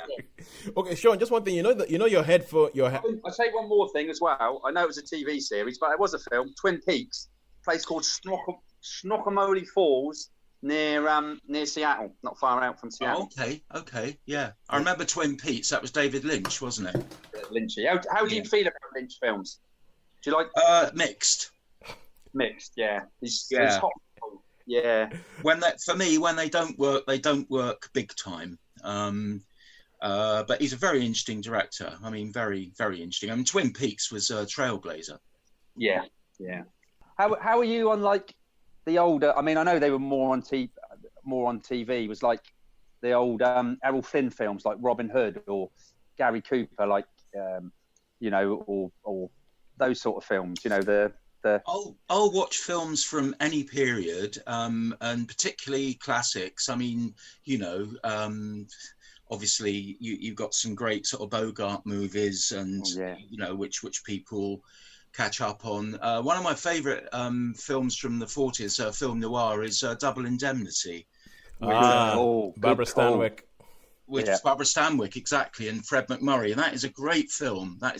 Okay, Shaun, just one thing. You know your head for your head. I'll say one more thing as well. I know it was a TV series, but it was a film, Twin Peaks, a place called Snoqualmie Falls near Seattle, not far out from Seattle. Oh, okay, yeah. I remember Twin Peaks. That was David Lynch, wasn't it? Lynchy. How do you feel about Lynch films? Do you like mixed? Mixed, yeah. He's hot. Yeah. When they don't work, they don't work big time. But he's a very interesting director. I mean, very, very interesting. I mean, Twin Peaks was a trailblazer. Yeah, yeah. How are you on like the older? I mean, I know they were more on TV. Was like the old Errol Flynn films, like Robin Hood or Gary Cooper, like or those sort of films. You know, the. I'll watch films from any period, and particularly classics. I mean, obviously you've got some great sort of Bogart movies, and which people catch up on. One of my favourite films from the 40s, film noir, is Double Indemnity. Barbara Stanwyck. With Barbara Stanwyck, exactly, and Fred McMurray. And that is a great film. I've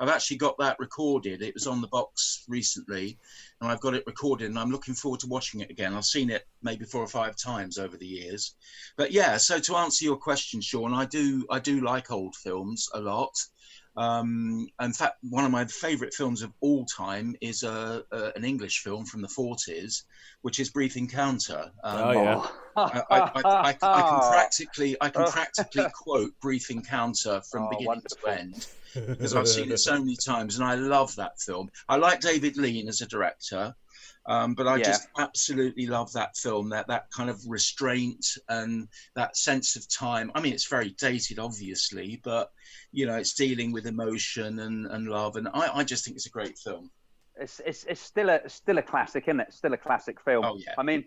actually got that recorded. It was on the box recently, and I've got it recorded, and I'm looking forward to watching it again. I've seen it maybe 4 or 5 times over the years. But yeah, so to answer your question, Shaun, I do like old films a lot. In fact, one of my favourite films of all time is an English film from the 40s, which is Brief Encounter. I can practically quote Brief Encounter from beginning to end, because I've seen it so many times, and I love that film. I like David Lean as a director. But I just absolutely love that film, that kind of restraint and that sense of time. I mean, it's very dated, obviously, but, it's dealing with emotion and love. And I just think it's a great film. It's still a classic, isn't it? Still a classic film. Oh, yeah. I mean,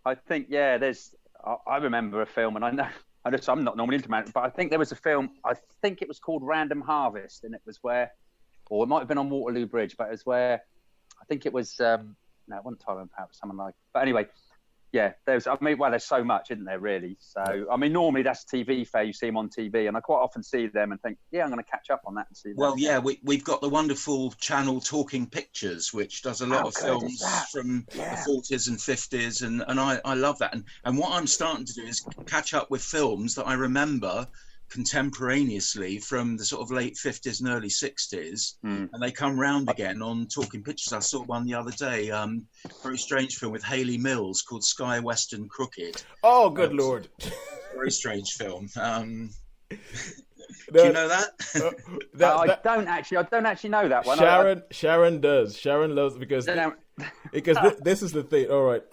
I think, I remember a film, and I'm not normally into it, but I think there was a film, I think it was called Random Harvest, and it was where, or it might have been on Waterloo Bridge, but it was where, I think it was... No, one time about someone like. But anyway, there's so much, isn't there, really? So, I mean, normally that's TV fare. You see them on TV, and I quite often see them and think, I'm going to catch up on that and see. Well, we've got the wonderful channel Talking Pictures, which does a lot of films from the 40s and 50s, and I love that. And what I'm starting to do is catch up with films that I remember contemporaneously from the sort of late 50s and early 60s, and they come round again on Talking Pictures. I saw one the other day, very strange film with Hayley Mills called Sky Western Crooked. Oh, good Lord. Very strange film. Do you know that? I don't actually know that one. Sharon does. Sharon loves because this is the thing. All right,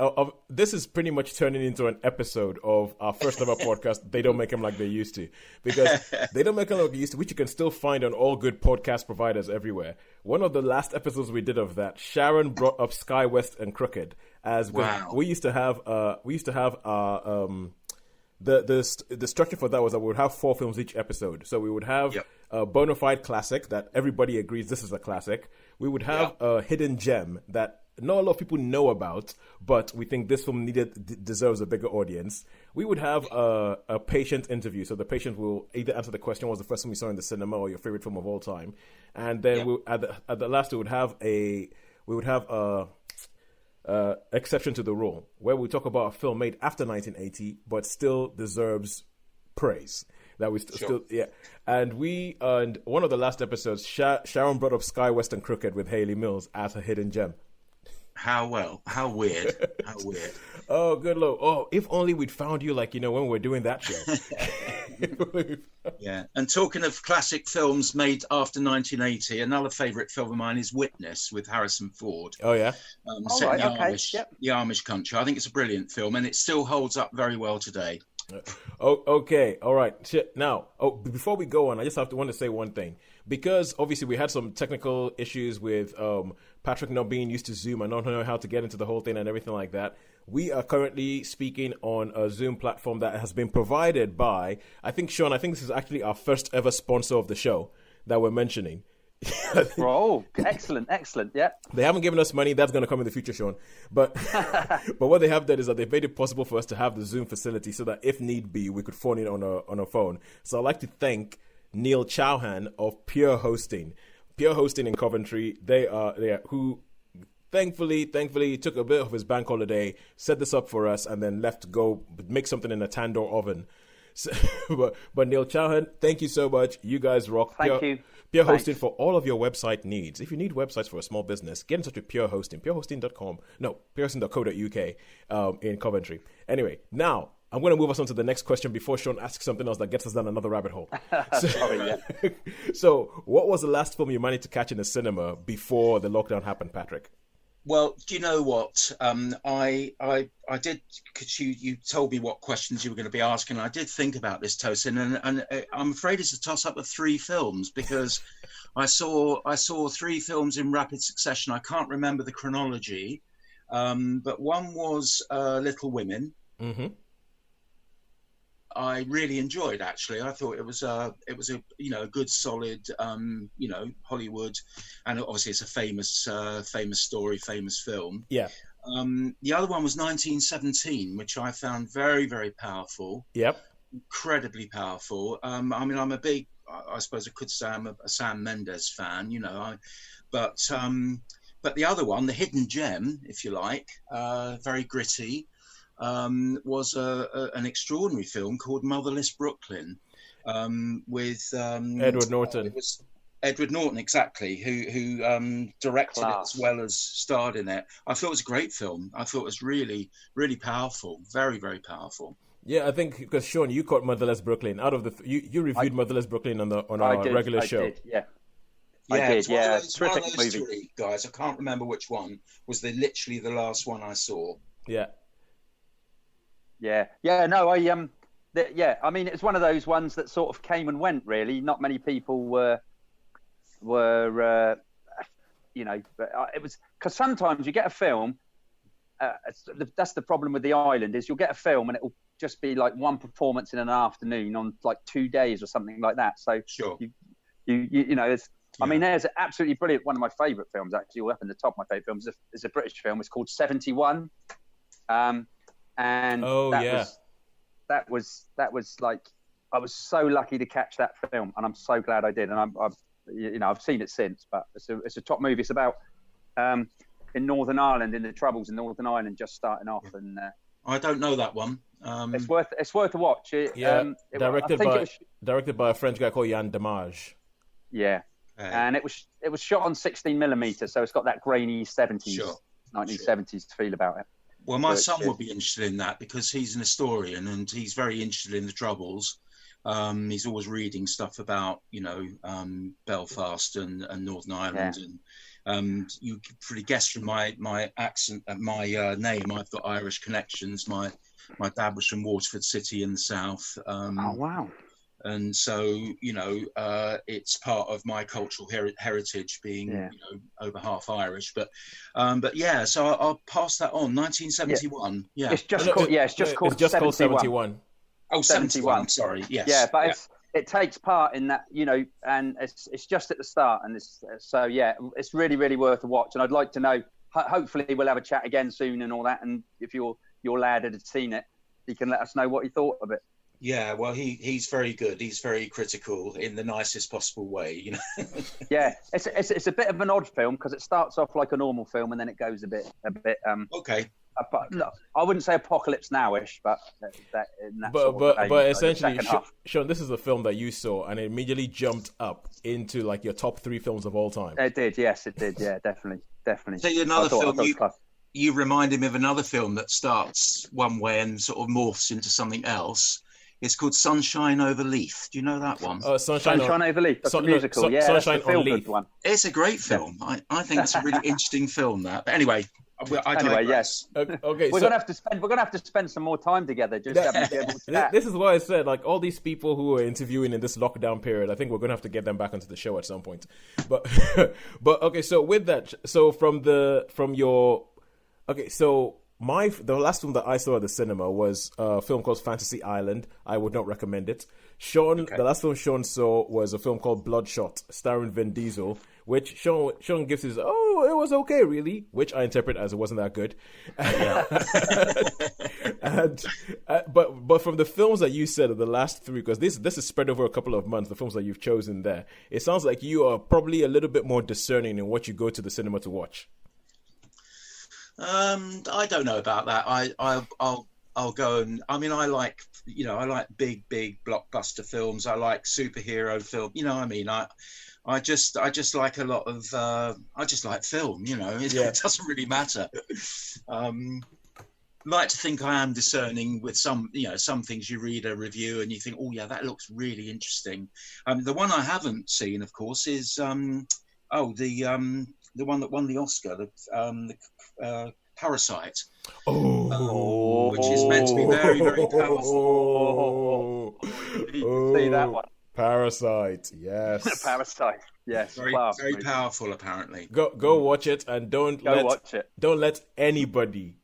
this is pretty much turning into an episode of our first ever podcast. They don't make them like they used to, because they don't make them like they used to, which you can still find on all good podcast providers everywhere. One of the last episodes we did of that, Sharon brought up Sky West and Crooked as we used to have the structure for that was that we would have 4 films each episode. So we would have a bona fide classic that everybody agrees this is a classic. We would have a hidden gem that not a lot of people know about, but we think this film deserves a bigger audience. We would have a patient interview. So the patient will either answer the question, what was the first film you saw in the cinema or your favorite film of all time? And then at the last we would have a exception to the rule, where we talk about a film made after 1980 but still deserves praise. That we still and one of the last episodes, Sharon brought up Sky West and Crooked with Hayley Mills as a hidden gem. How weird. Oh, good Lord. Oh, if only we'd found you when we were doing that show. Yeah. And talking of classic films made after 1980, another favourite film of mine is Witness with Harrison Ford. Oh, yeah? Set in the Amish country. I think it's a brilliant film, and it still holds up very well today. Oh, okay. All right. Now, before we go on, I just want to say one thing. Because obviously we had some technical issues with Patrick not being used to Zoom and not knowing how to get into the whole thing and everything like that. We are currently speaking on a Zoom platform that has been provided by, I think, Shaun, this is actually our first ever sponsor of the show that we're mentioning. Oh, excellent. Yeah. They haven't given us money. That's going to come in the future, Shaun. But but what they have done is that they've made it possible for us to have the Zoom facility so that if need be, we could phone in on a phone. So I'd like to thank Neil Chauhan of Pure Hosting. Pure Hosting in Coventry. They are who thankfully took a bit of his bank holiday, set this up for us, and then left to go make something in a tandoor oven. So, but Neil Chauhan, thank you so much. You guys rock. Thank you. Pure Hosting for all of your website needs. If you need websites for a small business, get in touch with Pure Hosting. Purehosting.com. No, purehosting.co.uk in Coventry. Anyway, now I'm going to move us on to the next question before Shaun asks something else that gets us down another rabbit hole. Sorry, yeah. So, what was the last film you managed to catch in the cinema before the lockdown happened, Patrick? Well, do you know what? I did, because you told me what questions you were going to be asking. I did think about this, Tosin, and I'm afraid it's a toss-up of 3 films, because I saw 3 films in rapid succession. I can't remember the chronology, but one was Little Women. Mm-hmm. I really enjoyed, actually. I thought it was a good solid Hollywood, and obviously it's a famous story, famous film. Yeah. The other one was 1917, which I found very, very powerful. Yep. Incredibly powerful. I mean, I'm a big, I suppose I could say I'm a Sam Mendes fan, but the other one, The Hidden Gem, if you like, very gritty. Was an extraordinary film called Motherless Brooklyn, with Edward Norton. It was Edward Norton, exactly, who directed it as well as starred in it. I thought it was a great film. I thought it was really, really powerful, very, very powerful. Yeah, I think because Shaun, you caught Motherless Brooklyn out of the you reviewed Motherless Brooklyn on our regular show. I did, yeah. Yeah, it's one of terrific those movie. 3, guys. I can't remember which one was literally the last one I saw. Yeah. Yeah. No, I mean, it's one of those ones that sort of came and went. Really, not many people were it was because sometimes you get a film. That's the problem with the island, is you'll get a film and it will just be like one performance in an afternoon on like 2 days or something like that. So sure, it's. Yeah. I mean, there's an absolutely brilliant, one of my favourite films, actually, or up in the top of my favourite films, is a British film. It's called 71. And that was like, I was so lucky to catch that film, and I'm so glad I did. And I've seen it since, but it's a top movie. It's about in Northern Ireland, in the troubles in Northern Ireland, just starting off. And I don't know that one. It's worth a watch. Directed by a French guy called Yann Damage. Yeah. And it was shot on 16mm, so it's got that grainy 1970s feel about it. Well, my son would be interested in that because he's an historian and he's very interested in the Troubles. He's always reading stuff about, Belfast and Northern Ireland. Yeah. And you could probably guess from my accent and my name, I've got Irish connections. My dad was from Waterford City in the south. Oh, wow. And so, it's part of my cultural heritage, being, over half Irish. But yeah, so I'll pass that on. 1971. Yeah. It's just called 71. Oh, 71. Sorry. Yes. Yeah, but it takes part in that, and it's just at the start, and it's really, really worth a watch. And I'd like to know. Hopefully, we'll have a chat again soon and all that. And if your lad had seen it, he can let us know what he thought of it. Yeah, well, he's very good. He's very critical in the nicest possible way, Yeah, it's a bit of an odd film because it starts off like a normal film and then it goes a bit. Okay. No, I wouldn't say Apocalypse Now-ish, but but essentially, Shaun, this is a film that you saw and it immediately jumped up into like your top 3 films of all time. It did, yes, it did. Yeah, definitely. See, another film you reminded me of another film that starts one way and sort of morphs into something else. It's called Sunshine Over Leaf. Do you know that one? Sunshine Over Leaf. That's a musical. Sunshine on Leaf. One. It's a great film. I think it's a really interesting film. That. But anyway, yes. Okay. We're gonna have to spend some more time together. Just having to be able to chat. This is why I said, like, all these people who are interviewing in this lockdown period, I think we're gonna have to get them back onto the show at some point. But okay. So with that, so The last film that I saw at the cinema was a film called Fantasy Island. I would not recommend it. Sean, the last film Sean saw was a film called Bloodshot, starring Vin Diesel, which Sean gives his, oh, it was okay, really, which I interpret as it wasn't that good. But from the films that you said of the last three, because this is spread over a couple of months, the films that you've chosen there, it sounds like you are probably a little bit more discerning in what you go to the cinema to watch. I don't know about that. I'll go and, I mean, I like big blockbuster films. I like superhero film. You know what I mean? I just like a lot of, I just like film, you know, it doesn't really matter. Like to think I am discerning with some things. You read a review and you think, oh yeah, that looks really interesting. The one I haven't seen, of course, is, the one that won the Oscar, the Parasite, which is meant to be very, very powerful. You need to see that one. Parasite, yes. Parasite, yes. Very, very powerful, apparently. Go watch it, and don't let anybody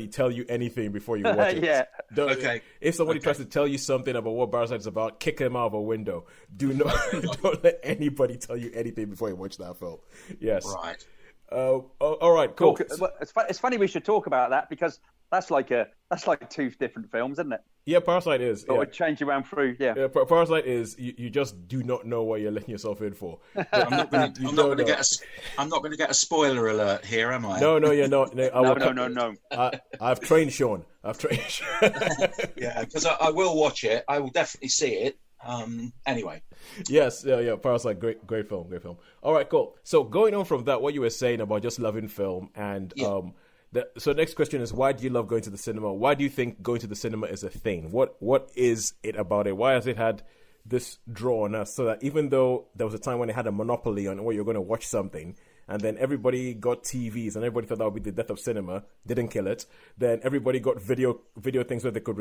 tell you anything before you watch it. Yeah. Okay. If somebody tries to tell you something about what Parasite is about, kick him out of a window. Don't let anybody tell you anything before you watch that film. Yes. Right. All right. Cool. It's funny we should talk about that, because that's like two different films, isn't it? Yeah, Parasite is. It would change around through. Yeah. Parasite is. You just do not know what you're letting yourself in for. I'm not going to get a spoiler alert here, am I? No, you're not. No. I've trained Shaun. Yeah, because I will watch it. I will definitely see it. Anyway. Yes, yeah. Parasite, great film. All right, cool. So going on from that, what you were saying about just loving film, and so next question is, why do you love going to the cinema? Why do you think going to the cinema is a thing? What is it about it? Why has it had this draw on us, so that even though there was a time when it had a monopoly on where you're going to watch something, and then everybody got TVs and everybody thought that would be the death of cinema, didn't kill it. Then everybody got video things where they could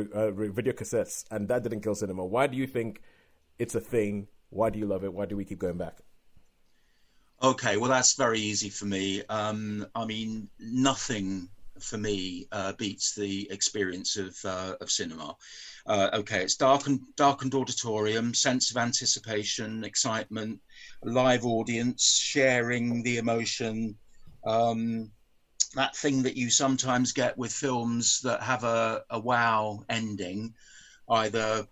video cassettes, and that didn't kill cinema. Why do you think it's a thing? Why do you love it? Why do we keep going back? Okay, well, that's very easy for me. I mean, nothing for me beats the experience of cinema. Okay, it's darkened auditorium, sense of anticipation, excitement, live audience, sharing the emotion. That thing that you sometimes get with films that have a wow ending, either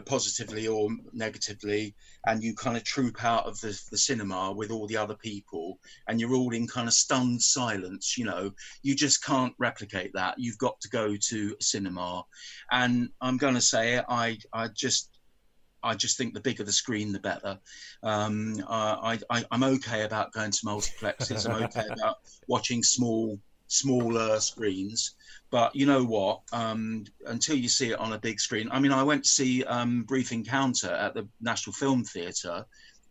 positively or negatively, and you kind of troop out of the cinema with all the other people, and you're all in kind of stunned silence. You just can't replicate that. You've got to go to a cinema, and I'm going to say it, I just think the bigger the screen, the better. I'm okay about going to multiplexes. I'm okay about watching smaller screens. But you know what? Until you see it on a big screen. I mean, I went to see Brief Encounter at the National Film Theatre a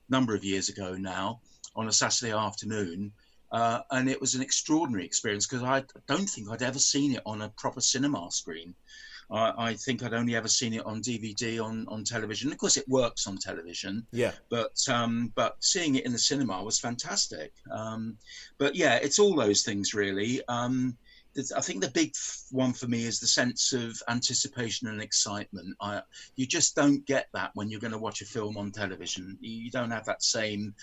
number of years ago now on a Saturday afternoon. And it was an extraordinary experience, because I don't think I'd ever seen it on a proper cinema screen. I think I'd only ever seen it on DVD on television. Of course, it works on television. Yeah. But seeing it in the cinema was fantastic. But yeah, it's all those things really. I think the big one for me is the sense of anticipation and excitement. You just don't get that when you're going to watch a film on television. You don't have that same,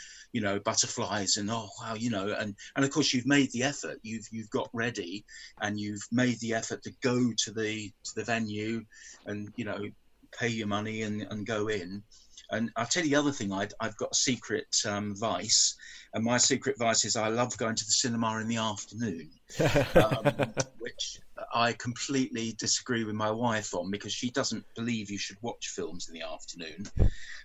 butterflies and oh wow, and of course you've made the effort. You've got ready, and you've made the effort to go to the venue, and pay your money and go in. And I'll tell you the other thing, I've got a secret vice, and my secret vice is I love going to the cinema in the afternoon, which I completely disagree with my wife on, because she doesn't believe you should watch films in the afternoon.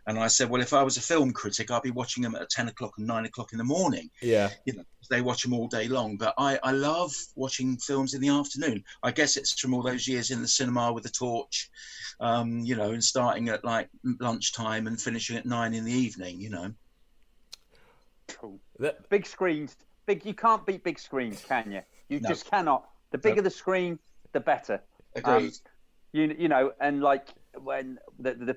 And I said, well, if I was a film critic, I'd be watching them at 10 o'clock and 9 o'clock in the morning. Yeah. They watch them all day long. But I love watching films in the afternoon. I guess it's from all those years in the cinema with a torch, and starting at like lunchtime and finishing at 9 in the evening, Cool. Big screens. You can't beat big screens, can you? You just cannot. The bigger the screen, the better. Agreed. And like when the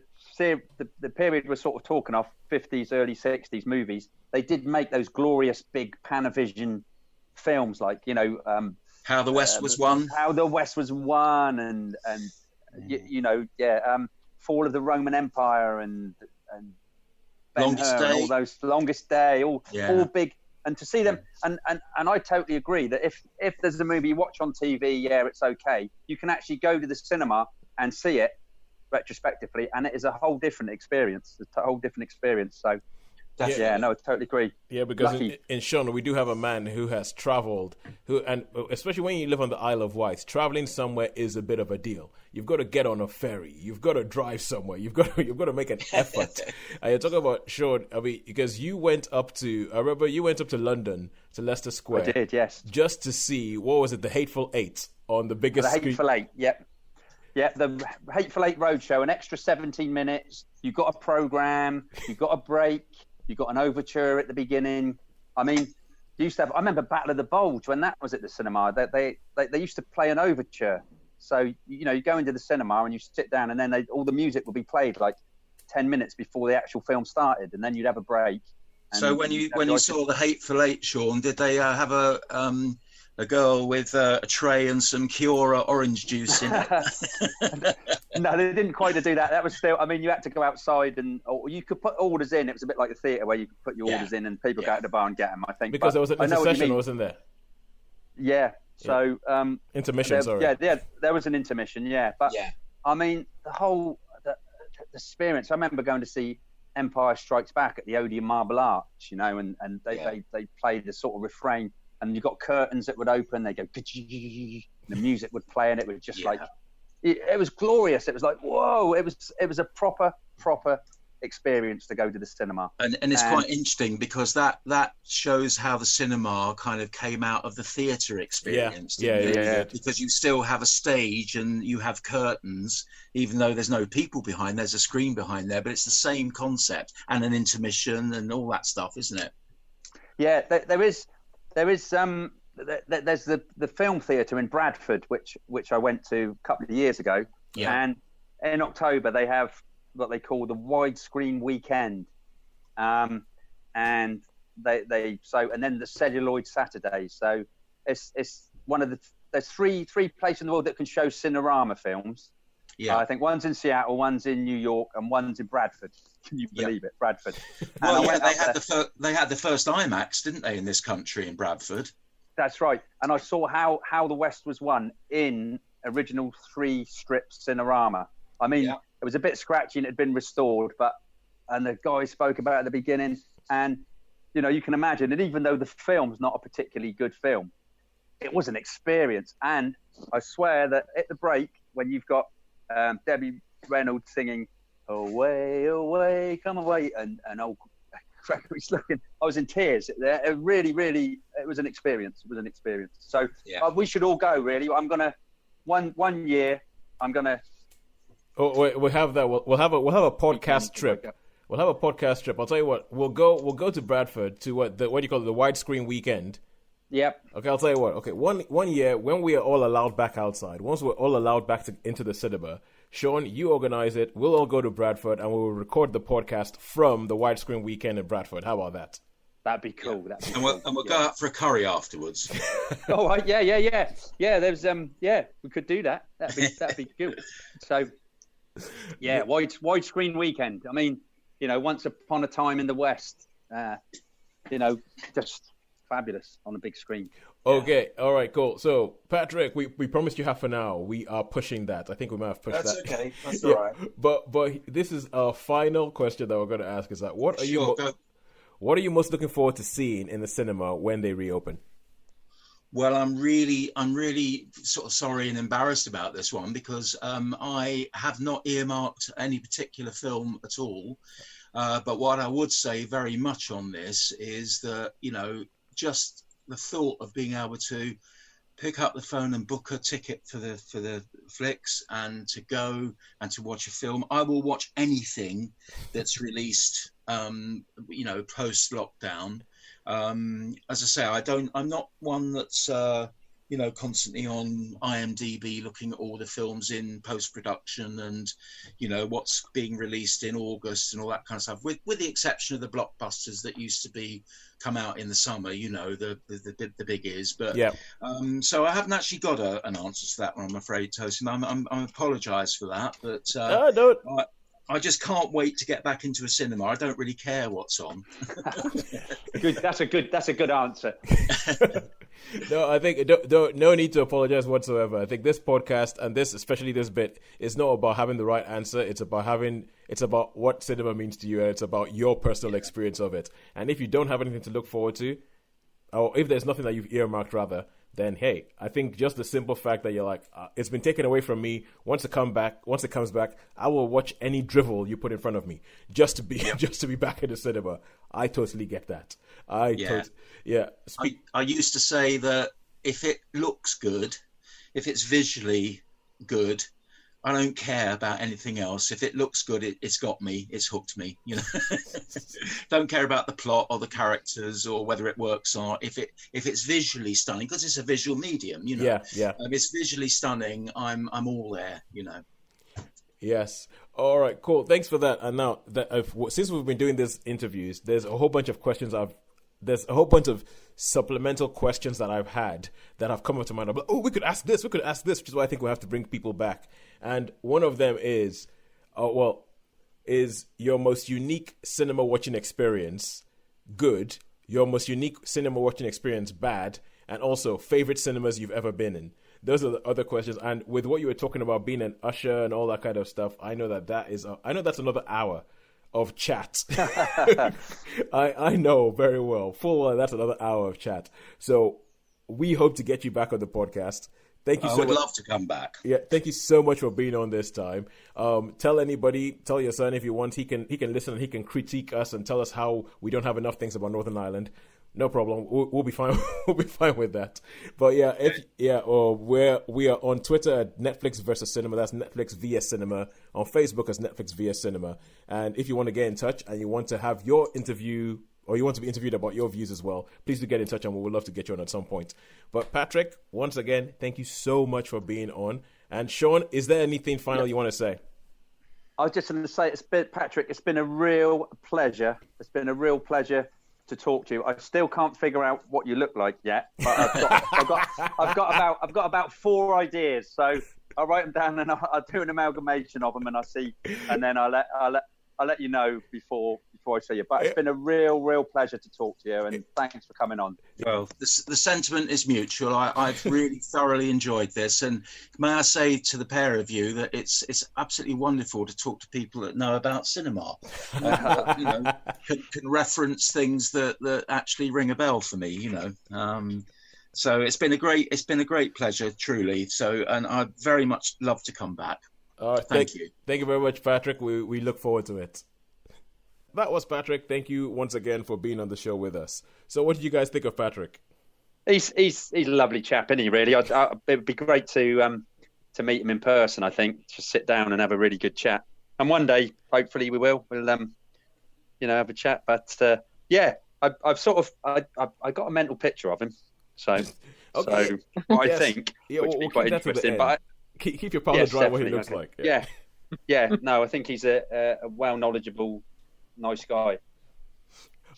period we're sort of talking of, 50s, early 60s movies, they did make those glorious big Panavision films, like How the West was won. How the West was won, and fall of the Roman Empire and Longest Day, all those Longest Day, all big. And to see them, and I totally agree that if there's a movie you watch on TV, it's okay. You can actually go to the cinema and see it retrospectively, and it is a whole different experience. It's a whole different experience. So, I totally agree. Yeah, because in Shaun, we do have a man who has travelled, and especially when you live on the Isle of Wight, travelling somewhere is a bit of a deal. You've got to get on a ferry. You've got to drive somewhere. You've got to make an effort. And you're talking about Shaun, I mean, because I remember you went up to London, to Leicester Square. I did, yes. Just to see, what was it, the Hateful Eight on the biggest screen. The Hateful Eight, yep. Yeah, the Hateful Eight Roadshow, an extra 17 minutes. You've got a programme, you've got a break, you've got an overture at the beginning. I mean, I remember Battle of the Bulge when that was at the cinema. They used to play an overture. So, you go into the cinema and you sit down, and then all the music would be played like 10 minutes before the actual film started, and then you'd have a break. So when you saw the Hateful Eight, Shaun, did they have a girl with a tray and some Kiora orange juice in it? No, they didn't quite do that. That was still, I mean, you had to go outside, or you could put orders in. It was a bit like the theatre where you could put your orders in and people go out to the bar and get them, I think. Because there was an intercession, wasn't there? Yeah. So intermission, sorry. Yeah, there was an intermission, But I mean, the experience. I remember going to see Empire Strikes Back at the Odeon Marble Arch, and they played the sort of refrain, and you got curtains that would open. They go, the music would play, and it was just like it was glorious. It was like, whoa! It was a proper experience to go to the cinema. And it's quite interesting because that shows how the cinema kind of came out of the theatre experience. Yeah. Because you still have a stage and you have curtains, even though there's no people behind, there's a screen behind there, but it's the same concept, and an intermission and all that stuff, isn't it? Yeah, there's the film theatre in Bradford, which I went to a couple of years ago. Yeah. And in October they have what they call the widescreen weekend, and then the celluloid Saturday. So it's one of there's three places in the world that can show Cinerama films. Yeah, I think one's in Seattle, one's in New York, and one's in Bradford. Can you believe it, Bradford? Well, they had the first IMAX, didn't they, in this country, in Bradford? That's right. And I saw how the West was won in original 3-strip Cinerama. I mean, it was a bit scratchy and it had been restored, and the guy spoke about it at the beginning, and you can imagine. And even though the film's not a particularly good film, it was an experience. And I swear that at the break, when you've got Debbie Reynolds singing "Away, away, come away," and old Gregory's looking, I was in tears. It really, it was an experience. It was an experience. So we should all go. Really, I'm gonna one year. I'm gonna. Oh, wait, we'll have that. We'll have a podcast trip. We'll have a podcast trip. I'll tell you what. We'll go to Bradford to what do you call it, the widescreen weekend. Yep. Okay, I'll tell you what. Okay, one year when we are all allowed back outside, once we're all allowed back into the cinema, Shaun, you organize it. We'll all go to Bradford and we'll record the podcast from the widescreen weekend in Bradford. How about that? That'd be cool. And we'll go out for a curry afterwards. Oh, right. Yeah. There's we could do that. That'd be good. So. Yeah, widescreen weekend. I mean, once upon a time in the West, just fabulous on a big screen. Okay, all right, cool. So, Patrick, we promised you half an hour. We are pushing that. I think we might have pushed that. That's okay. That's all right. But this is our final question that we're going to ask: is that what are you most looking forward to seeing in the cinema when they reopen? Well, I'm really sort of sorry and embarrassed about this one because I have not earmarked any particular film at all. But what I would say very much on this is that, just the thought of being able to pick up the phone and book a ticket for the flicks and to go and to watch a film. I will watch anything that's released, post lockdown. As I say, I'm not one that's constantly on IMDb looking at all the films in post-production and, what's being released in August and all that kind of stuff, with the exception of the blockbusters that used to come out in the summer, the biggies. But yeah. So I haven't actually got an answer to that one, I'm afraid, Tosin. I apologise for that, but no. I just can't wait to get back into a cinema. I don't really care what's on. Good. That's a good answer. No, I think no need to apologize whatsoever. I think this podcast and especially this bit, is not about having the right answer. It's about what cinema means to you, and it's about your personal experience of it. And if you don't have anything to look forward to, or if there's nothing that you've earmarked rather, then hey, I think just the simple fact that you're like, it's been taken away from me. Once it comes back, I will watch any drivel you put in front of me just to be back in the cinema. I totally get that. I used to say that if it looks good, if it's visually good, I don't care about anything else. If it looks good, it's got me. It's hooked me. Don't care about the plot or the characters or whether it works or not. If it's visually stunning, because it's a visual medium. Yeah. If it's visually stunning, I'm all there. Yes. All right. Cool. Thanks for that. And now since we've been doing these interviews, there's a whole bunch of questions there's a whole bunch of supplemental questions that I've had that have come up to mind. I'm like, we could ask this, which is why I think we have to bring people back. And one of them is, is your most unique cinema watching experience good? Your most unique cinema watching experience bad? And also, favorite cinemas you've ever been in? Those are the other questions. And with what you were talking about being an usher and all that kind of stuff, I know that's another hour of chat. I know very well. That's another hour of chat. So we hope to get you back on the podcast. Thank you so much. I would love to come back. Yeah, thank you so much for being on this time. Tell your son if you want, he can listen and he can critique us and tell us how we don't have enough things about Northern Ireland. No problem. We'll be fine. We'll be fine with that. But we are on Twitter at Netflix versus Cinema. That's Netflix vs Cinema. On Facebook as Netflix vs Cinema. And if you want to get in touch and you want to have your interview, or you want to be interviewed about your views as well, please do get in touch and we would love to get you on at some point. But Patrick, once again, thank you so much for being on. And Shaun, is there anything final you want to say? I was just going to say, Patrick, it's been a real pleasure. It's been a real pleasure to talk to you. I still can't figure out what you look like yet, but I've got about 4 ideas. So I'll write them down and I'll do an amalgamation of them, and then I'll let you know before I see you. But it's been a real pleasure to talk to you, and thanks for coming on. Well, the sentiment is mutual. I've really thoroughly enjoyed this, and may I say to the pair of you that it's absolutely wonderful to talk to people that know about cinema, can reference things that actually ring a bell for me. So it's been a great pleasure, truly. So, and I'd very much love to come back. All right, thank you. Thank you very much, Patrick. We look forward to it. That was Patrick. Thank you once again for being on the show with us. So what did you guys think of Patrick? He's a lovely chap, isn't he, really? It would be great to meet him in person, I think. Just sit down and have a really good chat. And one day, hopefully we will. We'll, have a chat. But, I've sort of... I got a mental picture of him. So, okay. So I think, which would be quite interesting. But keep your powder dry what he looks like. Yeah. No, I think he's a well-knowledgeable, nice guy.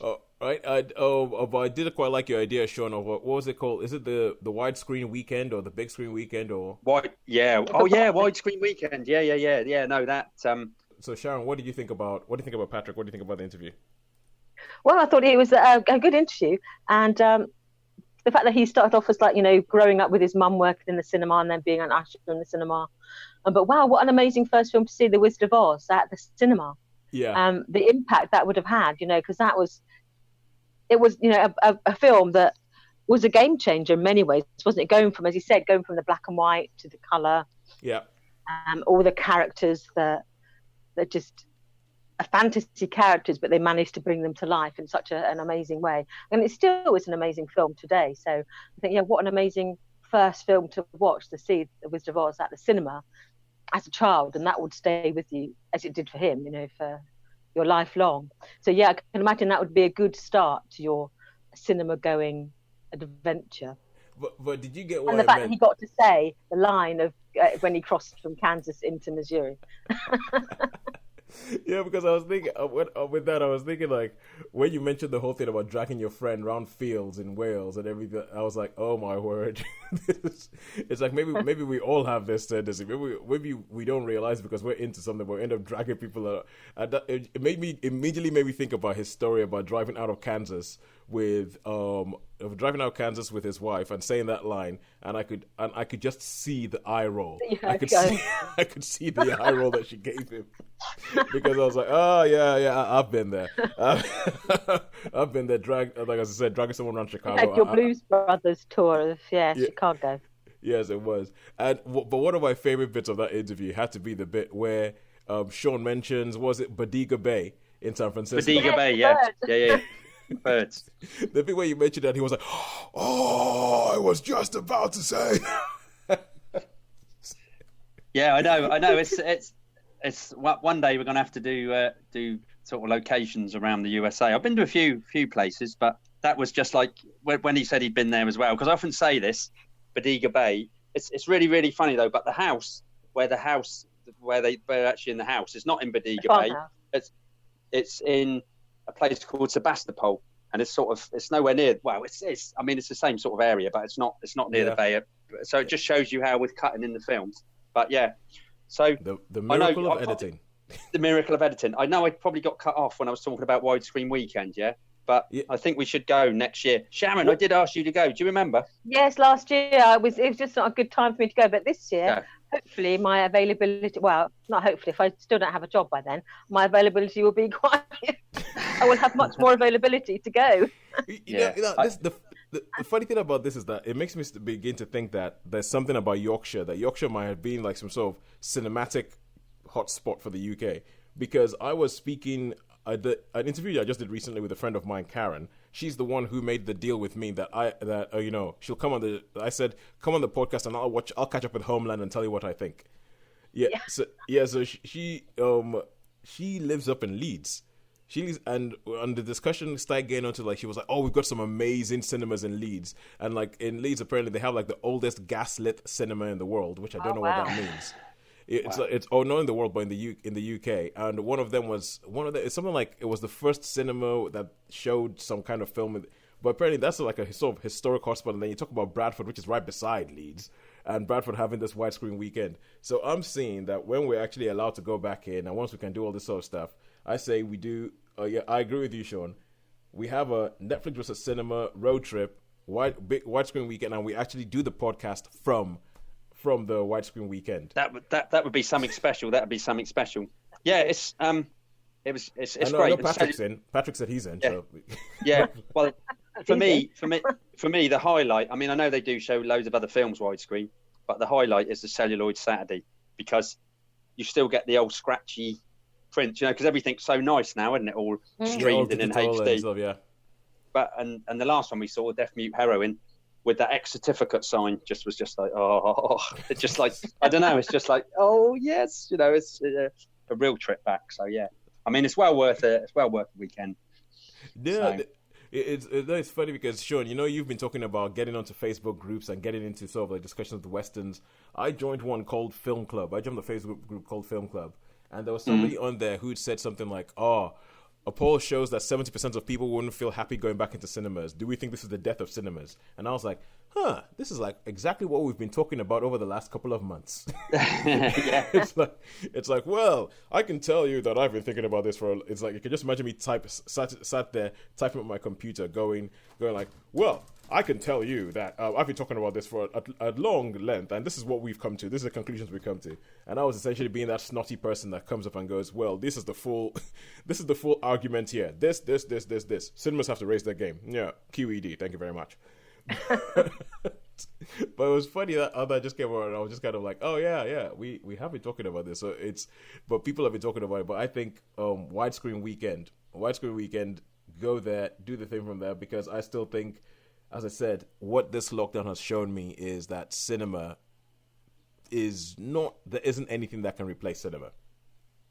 Oh, right. But I did quite like your idea, Shaun, of what was it called? Is it the widescreen weekend or the big screen weekend or? Widescreen weekend. Yeah. No, that. So Sharon, what do you think about Patrick? What do you think about the interview? Well, I thought it was a good interview, and the fact that he started off as growing up with his mum working in the cinema and then being an usher in the cinema. But wow, what an amazing first film to see, The Wizard of Oz, at the cinema. Yeah. The impact that would have had, because it was a film that was a game changer in many ways, wasn't it? Going from the black and white to the colour. Yeah. All the characters that just are fantasy characters, but they managed to bring them to life in such an amazing way. And it still is an amazing film today. So I think, what an amazing first film to watch, to see The Wizard of Oz at the cinema as a child, and that would stay with you as it did for him, for your life long. So I can imagine that would be a good start to your cinema going adventure. but did you get And what the I fact that meant? he got to say the line of when he crossed from Kansas into Missouri. Yeah, because I was thinking with that, I was thinking like when you mentioned the whole thing about dragging your friend around fields in Wales and everything, I was like, oh my word, it's like maybe we all have this tendency. Maybe we don't realize because we're into something, we end up dragging people out. And it immediately made me think about his story about driving out of Kansas with his wife and saying that line, and I could just see the eye roll. Yeah, I could see the eye roll that she gave him. Because I was like, oh yeah, I've been there. I've been there. Like I said, dragging someone around Chicago. Like your Blues Brothers tour of Chicago. Yes, it was. But one of my favorite bits of that interview had to be the bit where Shaun mentions, was it Bodega Bay in San Francisco? Bodega Bay, yeah. Birds. The bit where you mentioned that, he was like, oh, I was just about to say. Yeah, I know. It's one day we're going to have to do sort of locations around the USA. I've been to a few places, but that was just like when he said he'd been there as well. Because I often say this, Bodega Bay. It's really, really funny though. But where they're actually in the house, it's not in Bodega Bay. It's in a place called Sebastopol, and it's nowhere near. Well, it's the same sort of area, but it's not near the bay. So it just shows you how we're cutting in the films. But yeah. So the miracle of editing. The miracle of editing. I know I probably got cut off when I was talking about widescreen weekend, yeah? But I think we should go next year. Sharon, I did ask you to go. Do you remember? Yes, last year it was just not a good time for me to go. But this year, hopefully my availability, well, not hopefully, if I still don't have a job by then, my availability will be quite, I will have much more availability to go. The funny thing about this is that it makes me begin to think that there's something about Yorkshire, that Yorkshire might have been like some sort of cinematic hotspot for the UK. Because I was speaking, an interview I just did recently with a friend of mine, Karen. She's the one who made the deal with me that she'll come on I said, come on the podcast and I'll catch up with Homeland and tell you what I think. So she lives up in Leeds. And the discussion started getting onto like, she was like, oh, we've got some amazing cinemas in Leeds. And like in Leeds, apparently they have like the oldest gaslit cinema in the world, which I don't know what that means. It's not in the world, but in the UK. And one of them it's something like, it was the first cinema that showed some kind of film. But apparently that's like a sort of historic hotspot. And then you talk about Bradford, which is right beside Leeds, and Bradford having this widescreen weekend. So I'm seeing that when we're actually allowed to go back in, and once we can do all this sort of stuff, I say we do. I agree with you, Shaun. We have a Netflix versus cinema road trip, widescreen weekend, and we actually do the podcast from the widescreen weekend. That would be something special. That would be something special. Yeah, it's great. I know Patrick's in. Patrick said he's in. Yeah. So. Yeah. Well, for me, the highlight. I mean, I know they do show loads of other films widescreen, but the highlight is the Celluloid Saturday, because you still get the old scratchy print, because everything's so nice now, isn't it? All streamed in HD. Stuff, yeah. But and the last one we saw, Deaf Mute Heroin, with that X certificate sign, was just like, oh, it's just like, I don't know, it's just like, oh yes, it's a real trip back. So yeah, I mean, it's well worth it. It's well worth the weekend. Yeah. So. It's funny because, Shaun, you've been talking about getting onto Facebook groups and getting into sort of like discussions of the Westerns. I joined one called Film Club. I joined the Facebook group called Film Club. And there was somebody on there who'd said something like, a poll shows that 70% of people wouldn't feel happy going back into cinemas. Do we think this is the death of cinemas? And I was like, this is like exactly what we've been talking about over the last couple of months. Yeah. It's like, well, I can tell you that I've been thinking about this it's like, you can just imagine me sat there typing on my computer going like, well, I can tell you that I've been talking about this for a long length, and this is what we've come to. This is the conclusions we've come to. And I was essentially being that snotty person that comes up and goes, well, this is the full argument here. This. Cinemas have to raise their game. Yeah, QED, thank you very much. But it was funny that other just came over and I was just kind of like, oh yeah, we have been talking about this. So but people have been talking about it. But I think widescreen weekend, go there, do the thing from there, because I still think, as I said, what this lockdown has shown me is that cinema there isn't anything that can replace cinema.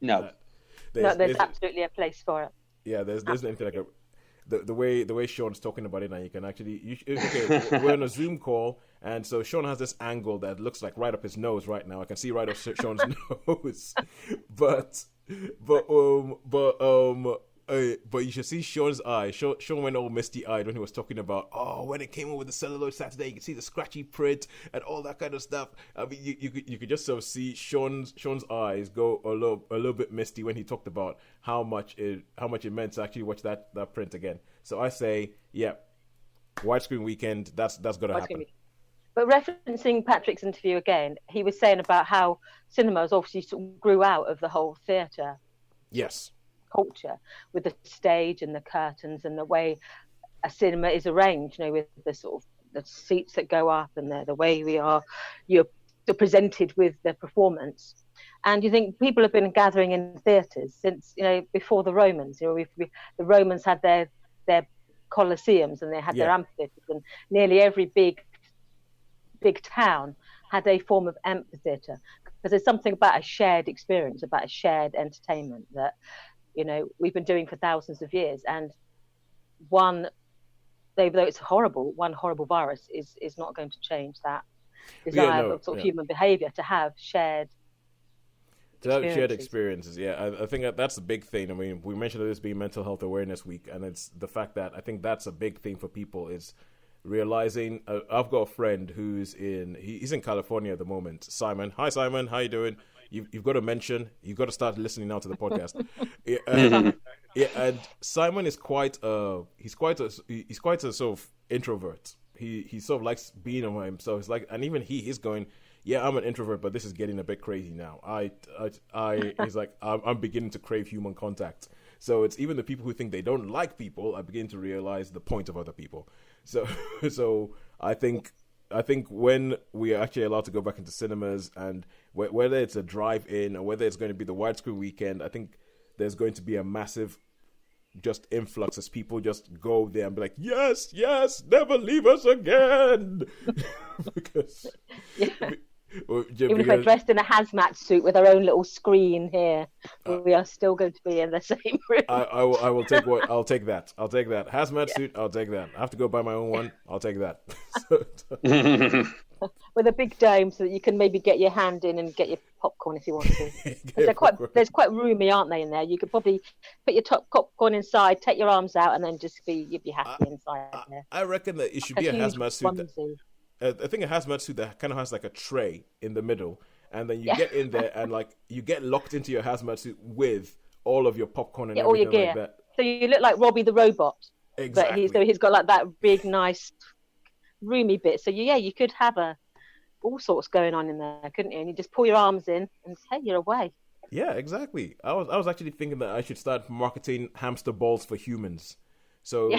No. There's absolutely a place for it. Yeah, there's anything like the way Shaun's talking about it, and you can actually okay, we're on a Zoom call, and so Shaun has this angle that looks like right up his nose right now. I can see right up Shaun's nose, but you should see Shaun's eye. Shaun went all misty-eyed when he was talking about, when it came over the celluloid Saturday, you could see the scratchy print and all that kind of stuff. I mean, you could just sort of see Shaun's eyes go a little bit misty when he talked about how much it meant to actually watch that print again. So I say, yeah, widescreen weekend. That's got to happen. But referencing Patrick's interview again, he was saying about how cinemas obviously sort of grew out of the whole theatre. Yes. Culture with the stage and the curtains and the way a cinema is arranged, with the sort of the seats that go up and the way you're presented with the performance. And you think people have been gathering in theatres since before the Romans. The Romans had their colosseums and they had their amphitheatres, and nearly every big town had a form of amphitheatre, because there's something about a shared experience, about a shared entertainment that we've been doing for thousands of years. And though it's one horrible virus is not going to change that desire of sort of human behaviour to have shared experiences. Yeah, I think that's the big thing. I mean, we mentioned this being Mental Health Awareness Week, and it's the fact that I think that's a big thing for people is realizing. I've got a friend who's he's in California at the moment. Simon, hi Simon, how you doing? You've got to start listening now to the podcast. And Simon is quite a sort of introvert. He sort of likes being on himself. It's like, and even he's going, yeah, I'm an introvert, but this is getting a bit crazy now. He's like, I'm beginning to crave human contact. So it's even the people who think they don't like people are beginning to realize the point of other people. So I think when we are actually allowed to go back into cinemas, and whether it's a drive-in or whether it's going to be the widescreen weekend, I think there's going to be a massive just influx as people just go there and be like, yes, never leave us again. Because even if we're dressed in a hazmat suit with our own little screen here, we are still going to be in the same room. I'll take that. Hazmat suit, I'll take that. I have to go buy my own one, I'll take that. With a big dome so that you can maybe get your hand in and get your popcorn if you want to. They're quite roomy, aren't they, in there? You could probably put your popcorn inside, take your arms out, and then you'd be happy inside there. I reckon that it should be a hazmat suit. I think a hazmat suit that kind of has like a tray in the middle, and then you get in there and like you get locked into your hazmat suit with all of your popcorn and everything, all your gear. Like that. So you look like Robbie the Robot. Exactly. But he's got like that big, nice, roomy bit. So you could have all sorts going on in there, couldn't you? And you just pull your arms in and hey, you're away. Yeah, exactly. I was actually thinking that I should start marketing hamster balls for humans. So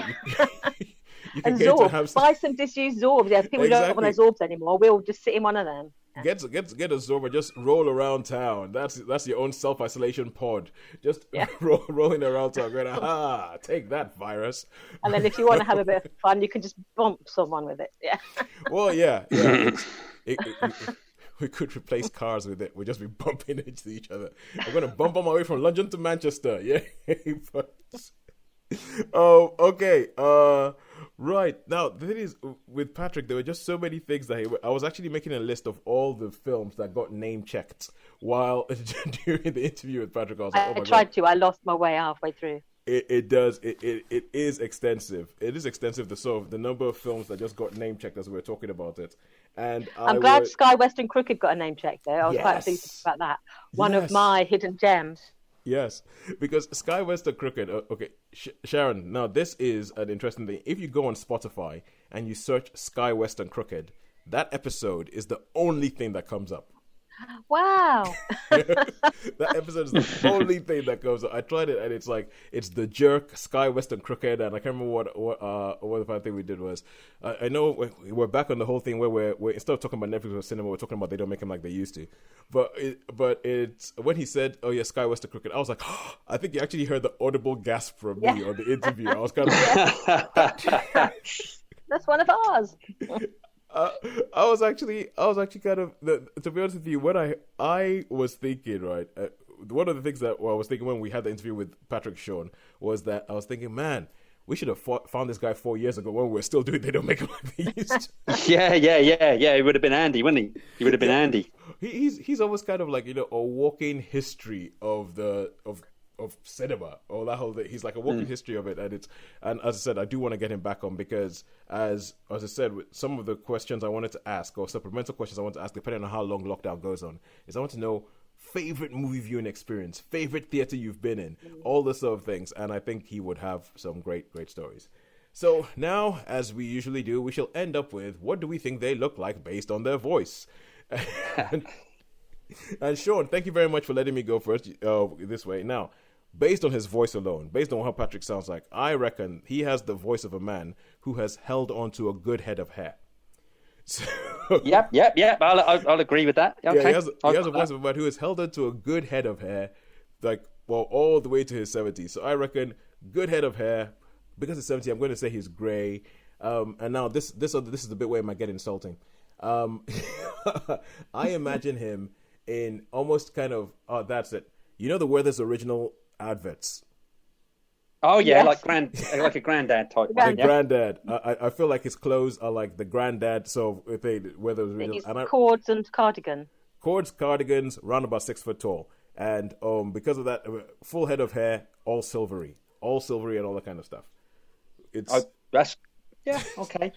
you can get to hamster. Buy some disused Zorbs. Yeah, people don't want those Zorbs anymore. We'll just sit in one of them. Get a Zorb and just roll around town. That's your own self-isolation pod. Just rolling around town, going, take that virus. And then if you want to have a bit of fun, you can just bump someone with it. Yeah. Well, yeah. We could replace cars with it. We'd just be bumping into each other. I'm going to bump on my way from London to Manchester. Yeah. Oh, okay. Right. Now, the thing is, with Patrick, there were just so many things that I was actually making a list of all the films that got name-checked while during the interview with Patrick. I tried to. I lost my way halfway through. It does. It is extensive. It is extensive, the number of films that just got name-checked as we were talking about it. And I'm glad Sky West and Crooked got a name-check, though. I was quite pleased about that. One of my hidden gems. Yes, because Sky West and Crooked. Okay, Sharon. Now this is an interesting thing. If you go on Spotify and you search Sky West and Crooked, that episode is the only thing that comes up. Wow. That episode is the only thing that comes up. I tried it and it's The Jerk, Sky West and Crooked, and I can't remember what the final thing we did was. I know we're back on the whole thing where we're instead of talking about Netflix or cinema, we're talking about they don't make them like they used to. But it's when he said, "Oh yeah, Sky West and Crooked," I was like, I think you actually heard the audible gasp from me on the interview. I was kind of that's one of ours. I was actually kind of, to be honest with you, when I was thinking, right, one of the things that I was thinking when we had the interview with Patrick Shaun was that I was thinking, man, we should have found this guy 4 years ago when we were still doing They Don't Make Him Like They Used to. Yeah. It would have been Andy, wouldn't he? He would have been Andy. He's almost kind of like, you know, a walking history of cinema, or that whole thing. He's like a walking history of it, and as I said, I do want to get him back on because as I said, with some of the questions I wanted to ask, or supplemental questions I want to ask, depending on how long lockdown goes on, is I want to know favorite movie viewing experience, favorite theater you've been in, all this sort of things, and I think he would have some great stories. So now, as we usually do, we shall end up with what do we think they look like based on their voice. And Shaun, thank you very much for letting me go first this way. Now, based on his voice alone, based on how Patrick sounds like, I reckon he has the voice of a man who has held on to a good head of hair. So, Yep. I'll agree with that. Okay. Yeah, he has a voice of a man who has held on to a good head of hair, like, well, all the way to his 70s. So I reckon good head of hair. Because it's 70, I'm going to say he's grey. And now this is the bit where it might get insulting. I imagine him in almost kind of, that's it. You know the Werther's original adverts? Oh yeah, Yes. like a granddad type. The one, yeah? granddad. I feel like his clothes are like the granddad. So if they Werther's original, It's cords and cardigan. cords, cardigans, round about 6 foot tall, and because of that, full head of hair, all silvery and all that kind of stuff. It's Okay.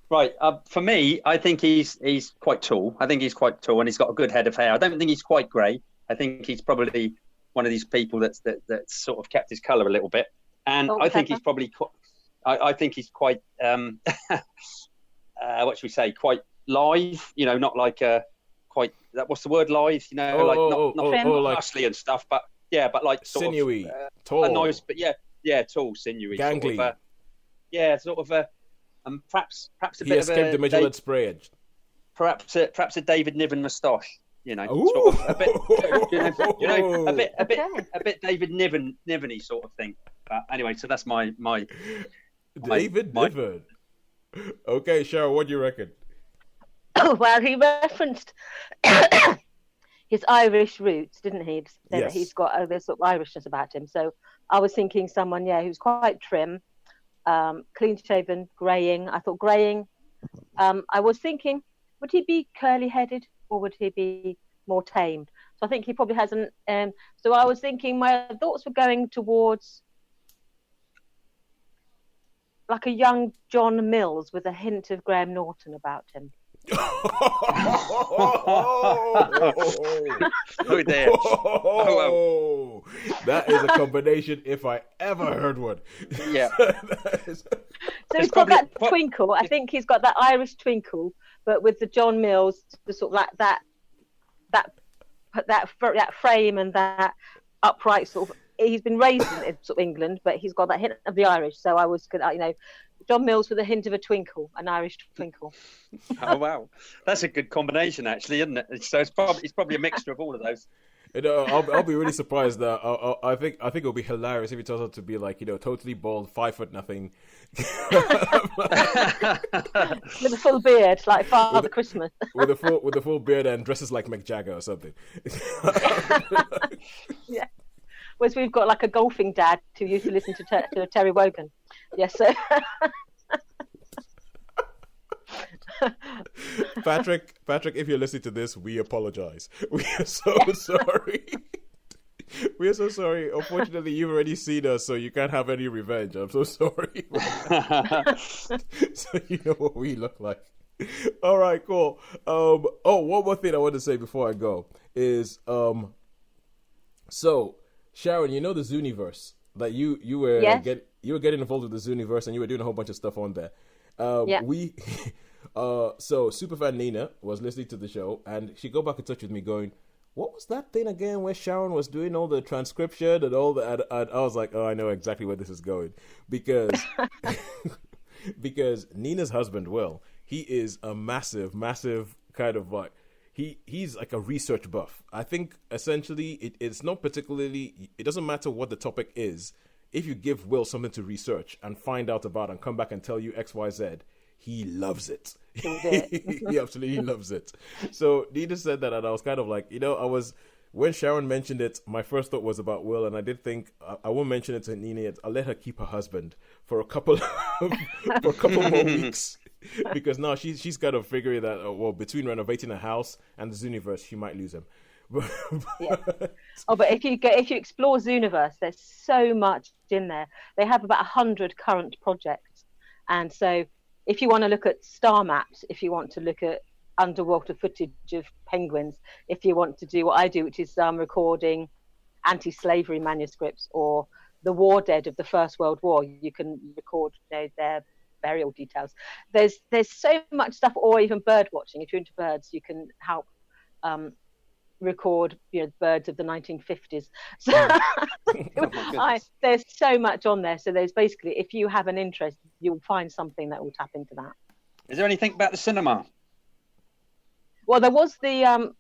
Right. For me, I think he's quite tall. I think he's quite tall, and he's got a good head of hair. I don't think he's quite grey. I think he's probably one of these people that's sort of kept his colour a little bit. And I think he's probably I think he's quite what should we say? Quite live. You know, not like quite. What's the word? Live. You know, not like muscly and stuff, but yeah, but like sort sinewy, of, tall, a nice, but yeah, tall, sinewy, gangly. Sort of a perhaps a He bit of escaped the Michelin spray. perhaps a David Niven moustache, you know, Ooh. sort of a bit, a bit David Niven-y sort of thing. But anyway, so that's my David Niven. Okay, Sharon, what do you reckon? Well, he referenced his Irish roots, didn't he? To say that he's got this sort of Irishness about him. So I was thinking someone, who's quite trim, clean shaven, greying. I thought greying. I was thinking, would he be curly headed or would he be more tamed? So I think he probably has an. So I was thinking, my thoughts were going towards like a young John Mills with a hint of Graham Norton about him. Oh dear. Oh, that is a combination if I ever heard one. Yeah. So he's got that twinkle. I think he's got that Irish twinkle, but with the John Mills, the sort of like that frame and that upright sort of. He's been raised in sort of England, but he's got that hint of the Irish. So I was, John Mills with a hint of a twinkle, an Irish twinkle. Oh wow, that's a good combination, actually, isn't it? So it's probably a mixture of all of those. I'll be really surprised that I think it'll be hilarious if he turns out to be like totally bald, 5 foot nothing, With a full beard, like Father Christmas. with a full beard and dresses like Mick Jagger or something. Yeah. Whereas we've got like a golfing dad who used to listen to Terry Wogan. Yes, so. Patrick, if you're listening to this, we apologize. We are so sorry. We are so sorry. Unfortunately, you've already seen us, so you can't have any revenge. I'm so sorry. So you know what we look like. All right, cool. One more thing I want to say before I go is, so Sharon, you know the Zooniverse that you were getting involved with the Zooniverse and you were doing a whole bunch of stuff on there. So superfan Nina was listening to the show and she got back in touch with me going, what was that thing again where Sharon was doing all the transcription and all that? And I was like, oh, I know exactly where this is going because Nina's husband, Will, he is a massive kind of like, he's like a research buff. I think essentially it's not particularly, it doesn't matter what the topic is. If you give Will something to research and find out about and come back and tell you X, Y, Z, he loves it. He absolutely loves it. So Nina said that and I was kind of like, when Sharon mentioned it, my first thought was about Will, and I did think I won't mention it to Nina. I'll let her keep her husband for a couple more weeks, because now she's got to figure that between renovating a house and the Zooniverse, she might lose him. Yeah. Oh, but if you explore Zooniverse, there's so much in there. They have about 100 current projects, and so if you want to look at star maps, if you want to look at underwater footage of penguins, if you want to do what I do, which is recording anti-slavery manuscripts or the war dead of the First World War, you can record their burial details. There's so much stuff, or even bird watching. If you're into birds, you can help record birds of the 1950s. So there's so much on there. So there's basically, if you have an interest, you'll find something that will tap into that. Is there anything about the cinema? Well, there was the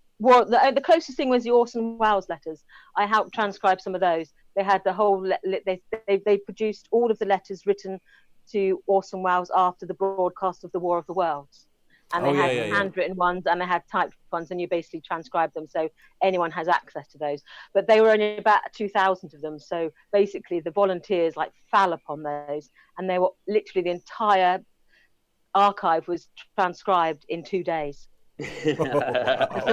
closest thing was the Orson Welles letters. I helped transcribe some of those. They had the whole they produced all of the letters written to Orson Welles after the broadcast of the War of the Worlds, and they had handwritten ones and they had typed ones, and you basically transcribe them so anyone has access to those. But they were only about 2,000 of them, so basically the volunteers fell upon those, and they were literally, the entire archive was transcribed in 2 days. So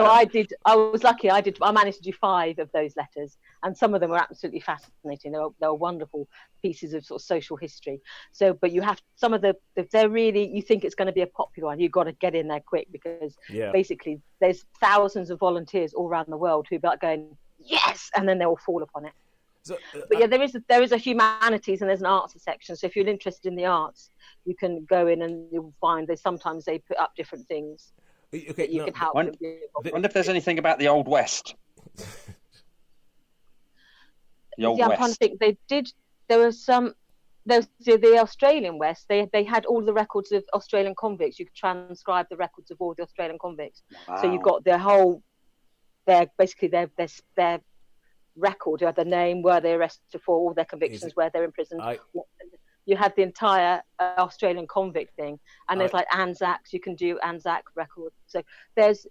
I was lucky. I managed to do 5 of those letters, and some of them were absolutely fascinating. They were wonderful pieces of sort of social history. So, but you have some of if they're really, you think it's going to be a popular one, you've got to get in there quick, because basically there's thousands of volunteers all around the world who be going yes, and then they will fall upon it. So, but yeah, there is a humanities and there's an arts section. So if you're interested in the arts, you can go in and you'll find sometimes they put up different things. Okay, you can help. I wonder if there's anything about the Old West. The Old West. I'm trying to think. They did. There was some. There's the Australian West. They had all the records of Australian convicts. You could transcribe the records of all the Australian convicts. Wow. So you've got their whole. Their record. You had their name, where they arrested for, all their convictions, where they're imprisoned. You had the entire Australian convict thing, and there's Anzacs. You can do Anzac records. So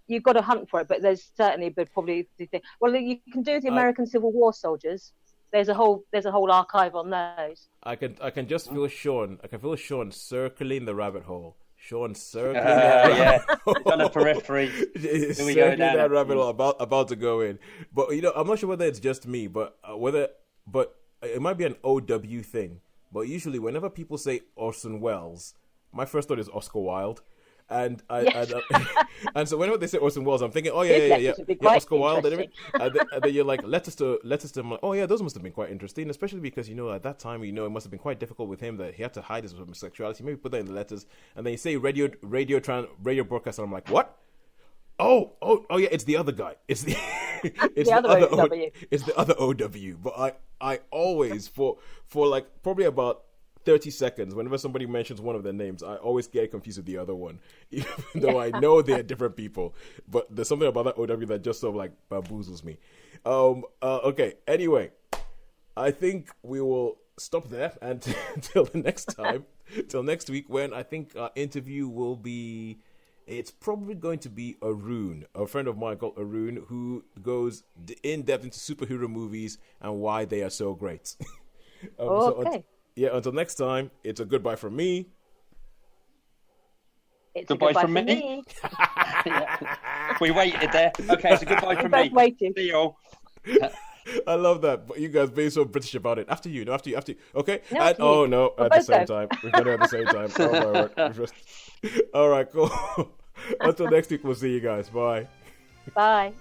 you've got to hunt for it, but there's certainly, but probably the thing. Well, you can do the American Civil War soldiers. There's a whole archive on those. I can just feel Shaun. I can feel Shaun circling the rabbit hole. Shaun circling that rabbit hole. It's on a periphery. Circling that rabbit hole, about to go in. But I'm not sure whether it's just me, but it might be an OW thing. But usually, whenever people say Orson Welles, my first thought is Oscar Wilde, and and so whenever they say Orson Welles, I'm thinking, oh yeah, Oscar Wilde, and then you're like, letters to him, like, oh yeah, those must have been quite interesting, especially because at that time, it must have been quite difficult with him that he had to hide his homosexuality. Maybe put that in the letters, and then you say radio broadcast, and I'm like, what? Oh yeah, it's the other guy. It's the other OW. But I always for probably about 30 seconds, whenever somebody mentions one of their names, I always get confused with the other one, even though I know they're different people. But there's something about that OW that just sort of bamboozles me. Okay. Anyway, I think we will stop there until the next time, till next week, when I think our interview will be. It's probably going to be Arun, a friend of mine called Arun, who goes in depth into superhero movies and why they are so great. Okay. Until next time, it's a goodbye from me. It's goodbye from me. We waited there. Okay, it's a goodbye from me. Waiting. See you all. I love that. But you guys being so British about it. After you. Okay. No, at the same time. We're going to at the same time. Oh my word. All right, cool. Until next week, we'll see you guys. Bye. Bye.